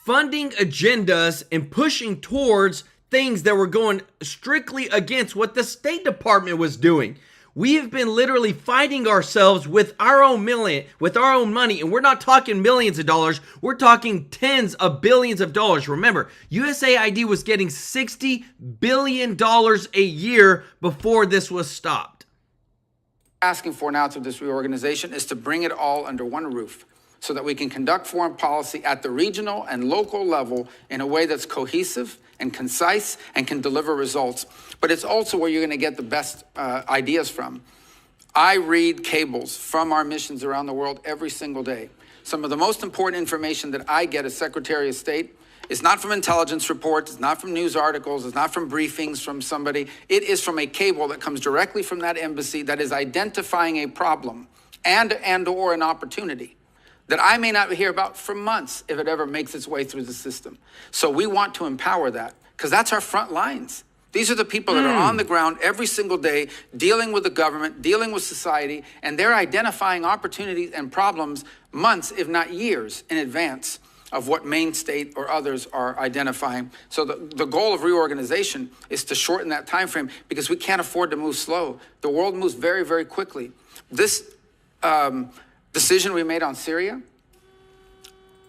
funding agendas and pushing towards things that were going strictly against what the State Department was doing. We have been literally fighting ourselves with our own money, and we're not talking millions of dollars. We're talking tens of billions of dollars. Remember, USAID was getting $60 billion a year before this was stopped. Asking for now through this reorganization is to bring it all under one roof so that we can conduct foreign policy at the regional and local level in a way that's cohesive and concise and can deliver results. But it's also where you're going to get the best ideas from. I read cables from our missions around the world every single day. Some of the most important information that I get as Secretary of State is not from intelligence reports, it's not from news articles, it's not from briefings from somebody. It is from a cable that comes directly from that embassy that is identifying a problem and or an opportunity that I may not hear about for months if it ever makes its way through the system. So we want to empower that because that's our front lines. These are the people that are on the ground every single day, dealing with the government, dealing with society, and they're identifying opportunities and problems months, if not years, in advance of what Maine State or others are identifying. So the goal of reorganization is to shorten that time frame because we can't afford to move slow. The world moves very, very quickly. This decision we made on Syria,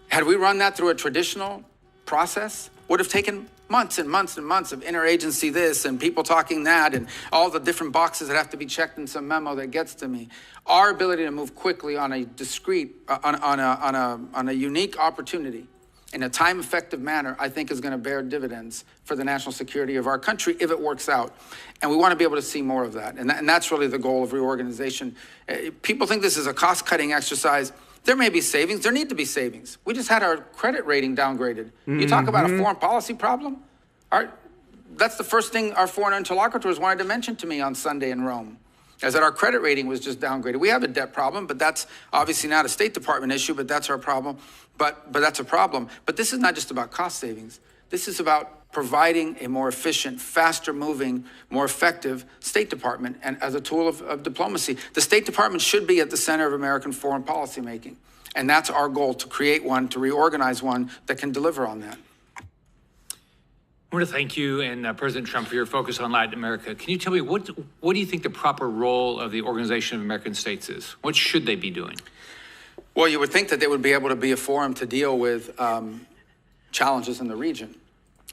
had we run that through a traditional process, would have taken months and months and months of interagency this and people talking that and all the different boxes that have to be checked in some memo that gets to me. Our ability to move quickly on a discrete, on a unique opportunity in a time-effective manner, I think is going to bear dividends for the national security of our country if it works out. And we want to be able to see more of that. And that's really the goal of reorganization. People think this is a cost-cutting exercise. There may be savings. There need to be savings. We just had our credit rating downgraded. You talk about a foreign policy problem? That's the first thing our foreign interlocutors wanted to mention to me on Sunday in Rome, is that our credit rating was just downgraded. We have a debt problem, but that's obviously not a State Department issue, but that's our problem. But that's a problem. But this is not just about cost savings. This is about providing a more efficient, faster moving, more effective State Department and as a tool of diplomacy. The State Department should be at the center of American foreign policy making. And that's our goal, to create one, to reorganize one that can deliver on that. I want to thank you and President Trump for your focus on Latin America. Can you tell me what do you think the proper role of the Organization of American States is? What should they be doing? Well, you would think that they would be able to be a forum to deal with challenges in the region.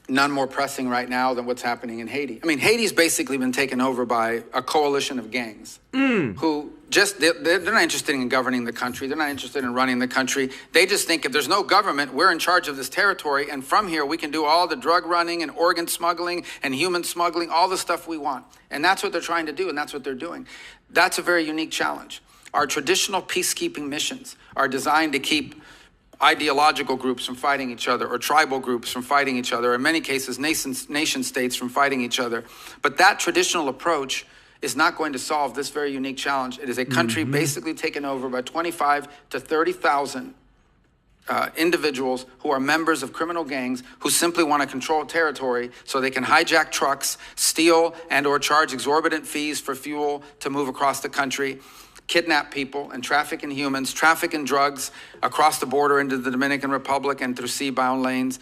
None more pressing right now than what's happening in Haiti. I mean, Haiti's basically been taken over by a coalition of gangs who just, they're not interested in governing the country. They're not interested in running the country. They just think if there's no government, we're in charge of this territory. And from here, we can do all the drug running and organ smuggling and human smuggling, all the stuff we want. And that's what they're trying to do. And that's what they're doing. That's a very unique challenge. Our traditional peacekeeping missions are designed to keep ideological groups from fighting each other, or tribal groups from fighting each other, or in many cases, nation states from fighting each other. But that traditional approach is not going to solve this very unique challenge. It is a country basically taken over by 25 to 30,000 individuals who are members of criminal gangs who simply want to control territory so they can hijack trucks, steal and or charge exorbitant fees for fuel to move across the country, kidnap people and traffic in humans, traffic in drugs across the border into the Dominican Republic and through sea-bound lanes.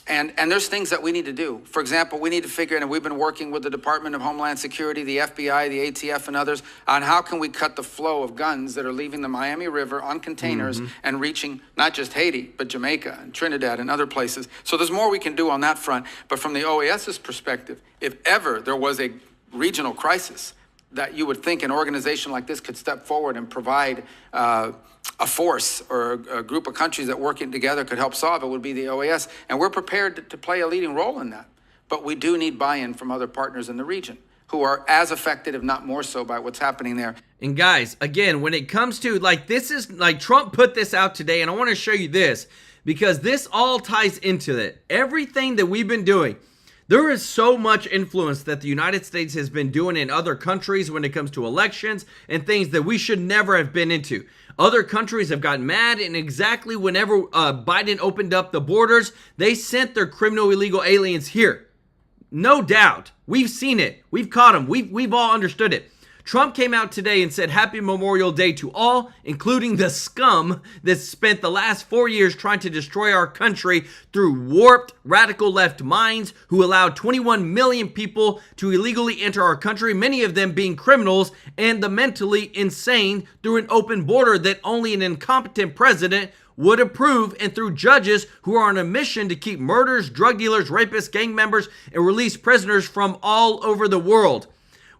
And there's things that we need to do. For example, we need to figure out, and we've been working with the Department of Homeland Security, the FBI, the ATF, and others on how can we cut the flow of guns that are leaving the Miami River on containers and reaching not just Haiti, but Jamaica and Trinidad and other places. So there's more we can do on that front. But from the OAS's perspective, if ever there was a regional crisis, that you would think an organization like this could step forward and provide a force or a group of countries that working together could help solve it, would be the OAS. And we're prepared to play a leading role in that. But we do need buy-in from other partners in the region who are as affected, if not more so, by what's happening there. And guys, again, when it comes to, like, this is, like, Trump put this out today, and I want to show you this because this all ties into it. Everything that we've been doing. There is so much influence that the United States has been doing in other countries when it comes to elections and things that we should never have been into. Other countries have gotten mad, and exactly whenever Biden opened up the borders, they sent their criminal illegal aliens here. No doubt. We've seen it. We've caught them. We've all understood it. Trump came out today and said Happy Memorial Day to all, including the scum that spent the last 4 years trying to destroy our country through warped radical left minds who allowed 21 million people to illegally enter our country, many of them being criminals, and the mentally insane through an open border that only an incompetent president would approve, and through judges who are on a mission to keep murderers, drug dealers, rapists, gang members, and release prisoners from all over the world.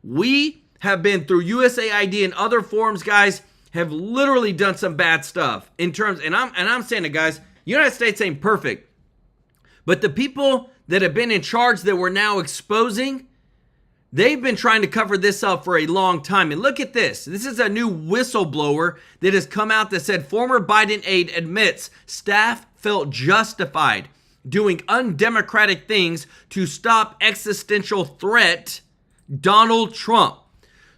We have been through USAID and other forms, guys, have literally done some bad stuff in terms, and I'm saying it, guys, the United States ain't perfect, but the people that have been in charge that we're now exposing, they've been trying to cover this up for a long time. And look at this. This is a new whistleblower that has come out that said former Biden aide admits staff felt justified doing undemocratic things to stop existential threat Donald Trump.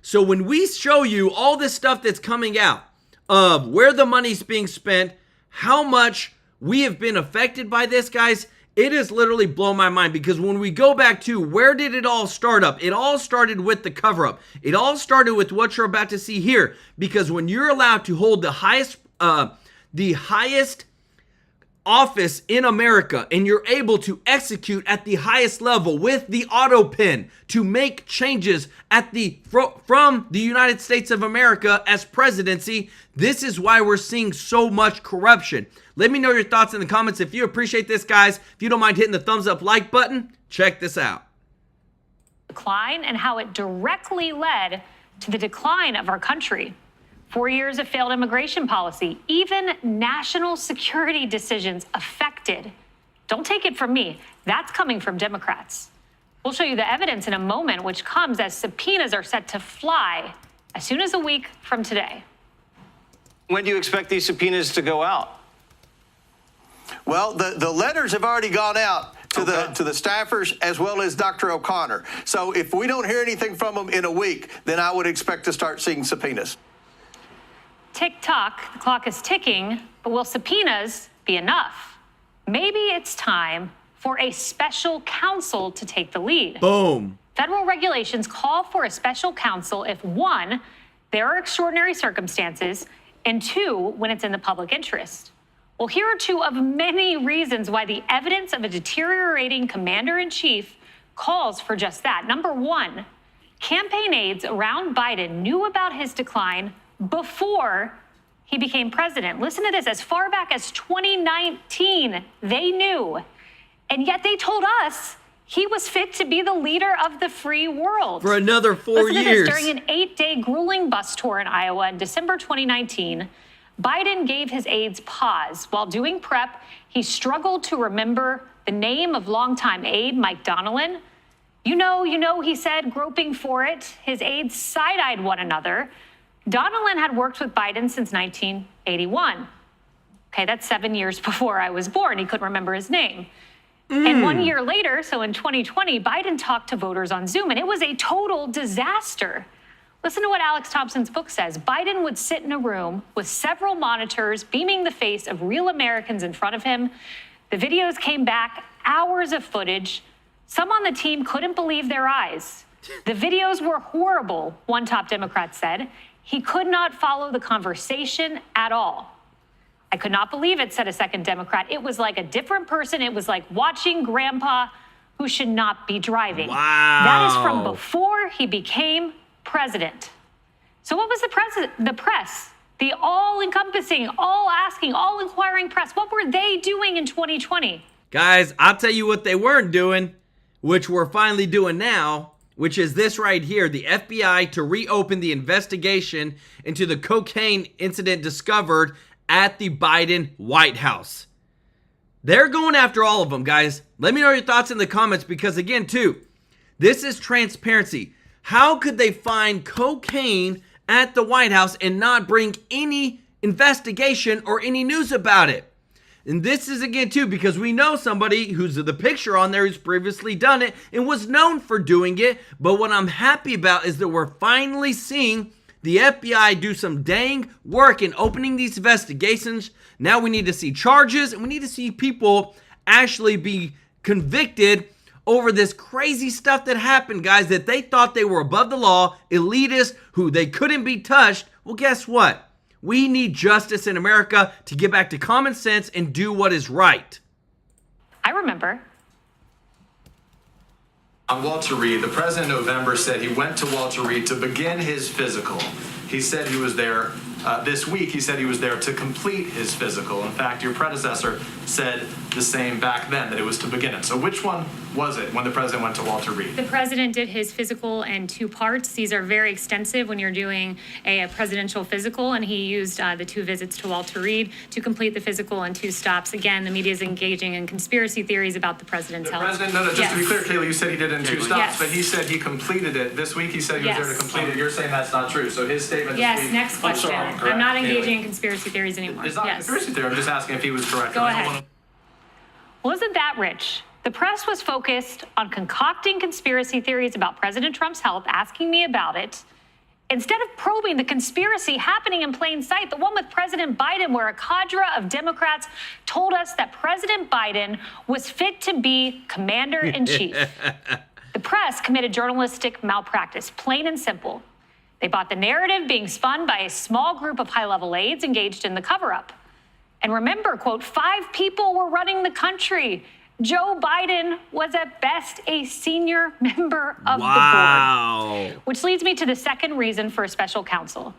So when we show you all this stuff that's coming out of where the money's being spent, how much we have been affected by this, guys, it has literally blown my mind, because when we go back to where did it all start up? It all started with the cover-up. It all started with what you're about to see here, because when you're allowed to hold the highest office in America, and you're able to execute at the highest level with the auto pen to make changes at from the United States of America as presidency, this is why we're seeing so much corruption. Let me know your thoughts in the comments. If you appreciate this, guys, if you don't mind hitting the thumbs up like button, check this out. Decline and how it directly led to the decline of our country. 4 years of failed immigration policy, even national security decisions affected. Don't take it from me. That's coming from Democrats. We'll show you the evidence in a moment, which comes as subpoenas are set to fly as soon as a week from today. When do you expect these subpoenas to go out? Well, the letters have already gone out to the staffers as well as Dr. O'Connor. So if we don't hear anything from them in a week, then I would expect to start seeing subpoenas. Tick-tock, the clock is ticking, but will subpoenas be enough? Maybe it's time for a special counsel to take the lead. Boom. Federal regulations call for a special counsel if, one, there are extraordinary circumstances, and two, when it's in the public interest. Well, here are two of many reasons why the evidence of a deteriorating commander-in-chief calls for just that. Number one, campaign aides around Biden knew about his decline before he became president. Listen to this. As far back as 2019, they knew. And yet they told us he was fit to be the leader of the free world. For another 4 Listen to years. this. During an 8-day grueling bus tour in Iowa in December 2019, Biden gave his aides pause. While doing prep, he struggled to remember the name of longtime aide Mike Donnellan. You know, he said, groping for it. His aides side-eyed one another. Donnellan had worked with Biden since 1981. Okay, that's 7 years before I was born. He couldn't remember his name. And 1 year later, so in 2020, Biden talked to voters on Zoom, and it was a total disaster. Listen to what Alex Thompson's book says. Biden would sit in a room with several monitors beaming the face of real Americans in front of him. The videos came back, hours of footage. Some on the team couldn't believe their eyes. The videos were horrible, one top Democrat said. He could not follow the conversation at all. I could not believe it, said a second Democrat. It was like a different person. It was like watching grandpa who should not be driving. Wow. That is from before he became president. So what was the press? The all-encompassing, all-asking, all-inquiring press. What were they doing in 2020? Guys, I'll tell you what they weren't doing, which we're finally doing now, which is this right here, the FBI to reopen the investigation into the cocaine incident discovered at the Biden White House. They're going after all of them, guys. Let me know your thoughts in the comments, because again, too, this is transparency. How could they find cocaine at the White House and not bring any investigation or any news about it? And this is again too, because we know somebody who's the picture on there who's previously done it and was known for doing it. But what I'm happy about is that we're finally seeing the FBI do some dang work in opening these investigations. Now we need to see charges, and we need to see people actually be convicted over this crazy stuff that happened, guys, that they thought they were above the law, elitists, who they couldn't be touched. Well, guess what? We need justice in America to get back to common sense and do what is right. I remember. On Walter Reed, the president in November said he went to Walter Reed to begin his physical. He said he was there this week. He said he was there to complete his physical. In fact, your predecessor said the same back then, that it was to begin it. So which one was it when the president went to Walter Reed? The president did his physical in 2 parts. These are very extensive when you're doing a presidential physical, and he used the 2 visits to Walter Reed to complete the physical in 2 stops. Again, the media is engaging in conspiracy theories about the president's health. President, no, just to be clear, Kayla, you said he did it in 2 stops, Yes. but he said he completed it. This week he said he was there to complete it. You're saying that's not true. So his statement Yes, this week, next question. I'm not engaging in conspiracy theories anymore. It's not Yes. conspiracy theory. I'm just asking if he was correct. Go ahead. Well, isn't that rich? The press was focused on concocting conspiracy theories about President Trump's health, asking me about it, instead of probing the conspiracy happening in plain sight, the one with President Biden, where a cadre of Democrats told us that President Biden was fit to be commander-in-chief. The press committed journalistic malpractice, plain and simple. They bought the narrative being spun by a small group of high-level aides engaged in the cover-up. And remember, quote, 5 people were running the country. Joe Biden was at best a senior member of the board. Which leads me to the second reason for a special counsel.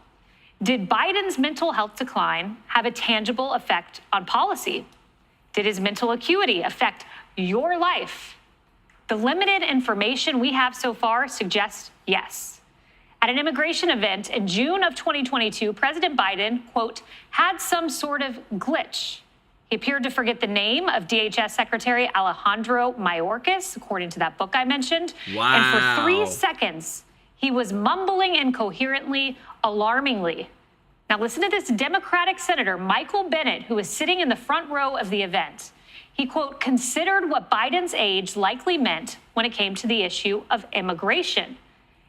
Did Biden's mental health decline have a tangible effect on policy? Did his mental acuity affect your life? The limited information we have so far suggests yes. At an immigration event in June of 2022, President Biden, quote, had some sort of glitch. He appeared to forget the name of DHS Secretary Alejandro Mayorkas, according to that book I mentioned. Wow. And for 3 seconds, he was mumbling incoherently, alarmingly. Now listen to this Democratic Senator, Michael Bennet, who was sitting in the front row of the event. He, quote, considered what Biden's age likely meant when it came to the issue of immigration,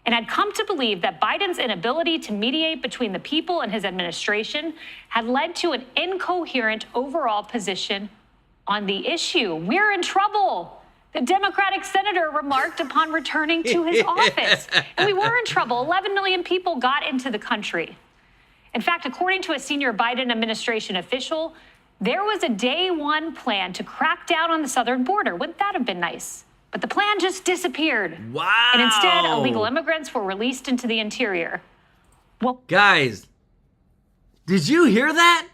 and had come to believe that Biden's inability to mediate between the people and his administration had led to an incoherent overall position on the issue. We're in trouble, the Democratic senator remarked upon returning to his office. And we were in trouble. 11 million people got into the country. In fact, according to a senior Biden administration official, there was a day one plan to crack down on the southern border. Wouldn't that have been nice? But the plan just disappeared. Wow. And instead, illegal immigrants were released into the interior. Well, guys, did you hear that?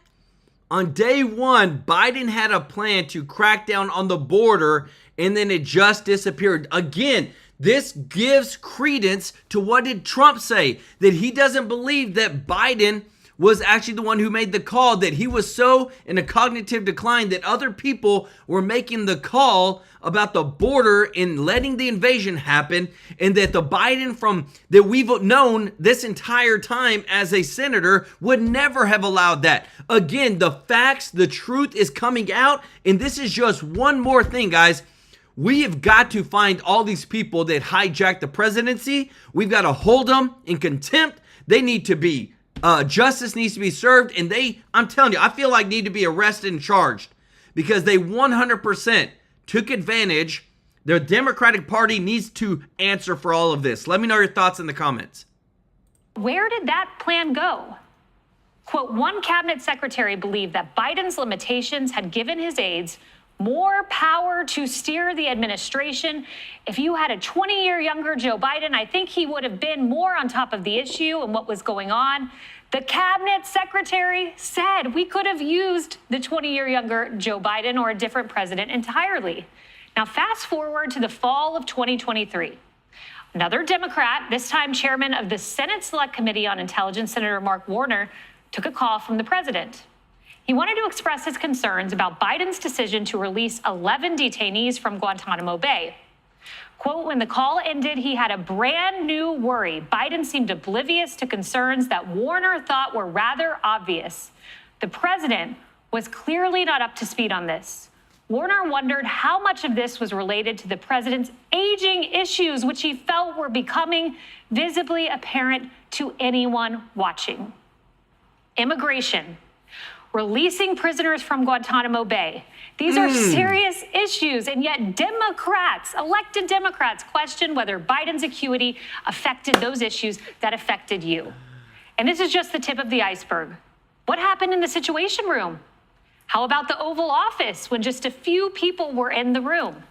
On day one, Biden had a plan to crack down on the border, and then it just disappeared. Again, this gives credence to what did Trump say? That he doesn't believe that Biden was actually the one who made the call, that he was so in a cognitive decline that other people were making the call about the border and letting the invasion happen, and that the Biden from that we've known this entire time as a senator would never have allowed that. Again, the facts, the truth is coming out, and this is just one more thing, guys. We have got to find all these people that hijacked the presidency. We've got to hold them in contempt. They need to be justice needs to be served, and I'm telling you, I feel like need to be arrested and charged because they 100% took advantage. The Democratic Party needs to answer for all of this. Let me know your thoughts in the comments. where did that plan go? Quote, one cabinet secretary believed that Biden's limitations had given his aides more power to steer the administration. If you had a 20-year younger Joe Biden, I think he would have been more on top of the issue and what was going on. The cabinet secretary said we could have used the 20-year younger Joe Biden or a different president entirely. Now, fast forward to the fall of 2023. Another Democrat, this time chairman of the Senate Select Committee on Intelligence, Senator Mark Warner, took a call from the president. He wanted to express his concerns about Biden's decision to release 11 detainees from Guantanamo Bay. Quote, when the call ended, he had a brand new worry. Biden seemed oblivious to concerns that Warner thought were rather obvious. The president was clearly not up to speed on this. Warner wondered how much of this was related to the president's aging issues, which he felt were becoming visibly apparent to anyone watching. Immigration, releasing prisoners from Guantanamo Bay. These are serious issues, and yet Democrats, elected Democrats, question whether Biden's acuity affected those issues that affected you. And this is just the tip of the iceberg. What happened in the Situation Room? How about the Oval Office when just a few people were in the room?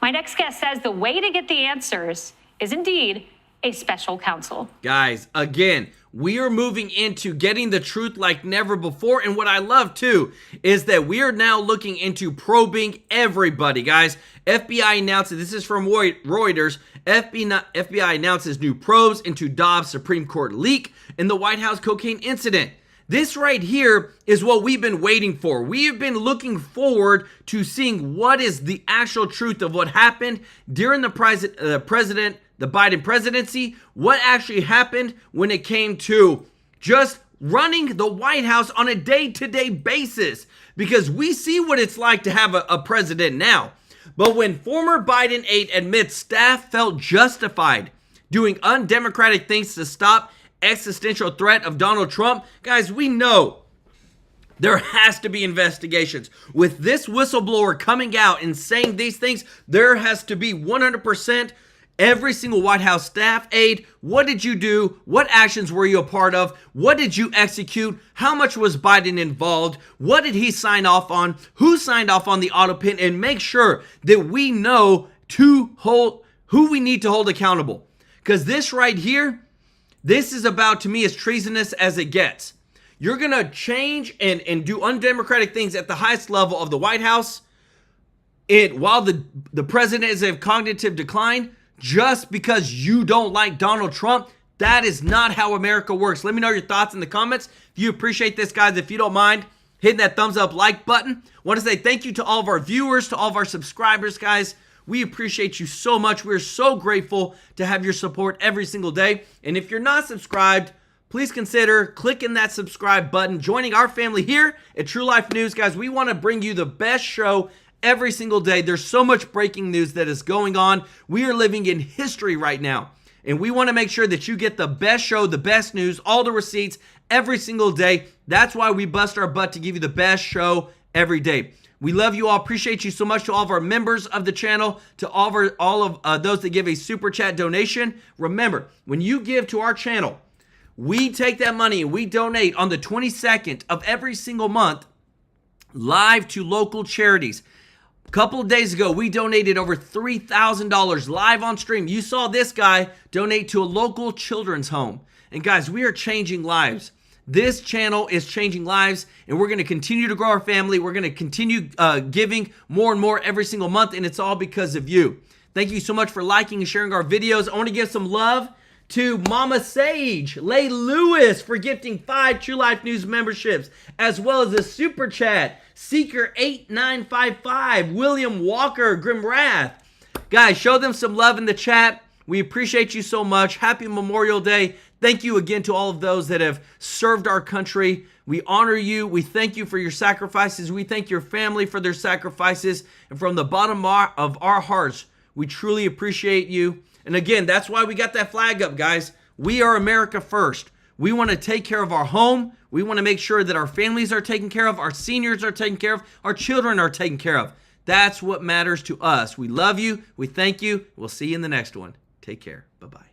My next guest says the way to get the answers is indeed a special counsel. Guys, again, we are moving into getting the truth like never before. And what I love too is that we are now looking into probing everybody, guys. FBI announces, this is from Reuters, FBI announces new probes into Dobbs Supreme Court leak and the White House cocaine incident. This right here is what we've been waiting for. We have been looking forward to seeing what is the actual truth of what happened during the Biden presidency, what actually happened when it came to just running the White House on a day-to-day basis, because we see what it's like to have a president now. But when former Biden aide admits staff felt justified doing undemocratic things to stop existential threat of Donald Trump, guys, we know there has to be investigations. With this whistleblower coming out and saying these things, there has to be 100% every single White House staff aide. What did you do? What actions were you a part of? What did you execute? How much was Biden involved? What did he sign off on? Who signed off on the auto pin? And make sure that we know who we need to hold accountable. Because this right here, this is about, to me, as treasonous as it gets. You're going to change and do undemocratic things at the highest level of the White House while the president is in cognitive decline just because you don't like Donald Trump. That is not how America works. Let me know your thoughts in the comments. If you appreciate this, guys, if you don't mind hitting that thumbs up like button. I want to say thank you to all of our viewers, to all of our subscribers, guys. We appreciate you so much. We're so grateful to have your support every single day. And if you're not subscribed, please consider clicking that subscribe button, joining our family here at TrueLife News. Guys, we want to bring you the best show every single day. There's so much breaking news that is going on. We are living in history right now. And we want to make sure that you get the best show, the best news, all the receipts every single day. That's why we bust our butt to give you the best show every day. We love you all. Appreciate you so much. To all of our members of the channel, to all of those that give a super chat donation. Remember, when you give to our channel, we take that money and we donate on the 22nd of every single month live to local charities. A couple of days ago, we donated over $3,000 live on stream. You saw this guy donate to a local children's home. And guys, we are changing lives. This channel is changing lives, and we're going to continue to grow our family. We're going to continue giving more and more every single month, and it's all because of you. Thank you so much for liking and sharing our videos. I want to give some love to Mama Sage, Lay Lewis for gifting 5 True Life News memberships, as well as a super chat, Seeker8955, William Walker, Grimwrath. Guys, show them some love in the chat. We appreciate you so much. Happy Memorial Day. Thank you again to all of those that have served our country. We honor you. We thank you for your sacrifices. We thank your family for their sacrifices. And from the bottom of our hearts, we truly appreciate you. And again, that's why we got that flag up, guys. We are America first. We want to take care of our home. We want to make sure that our families are taken care of, our seniors are taken care of, our children are taken care of. That's what matters to us. We love you. We thank you. We'll see you in the next one. Take care. Bye-bye.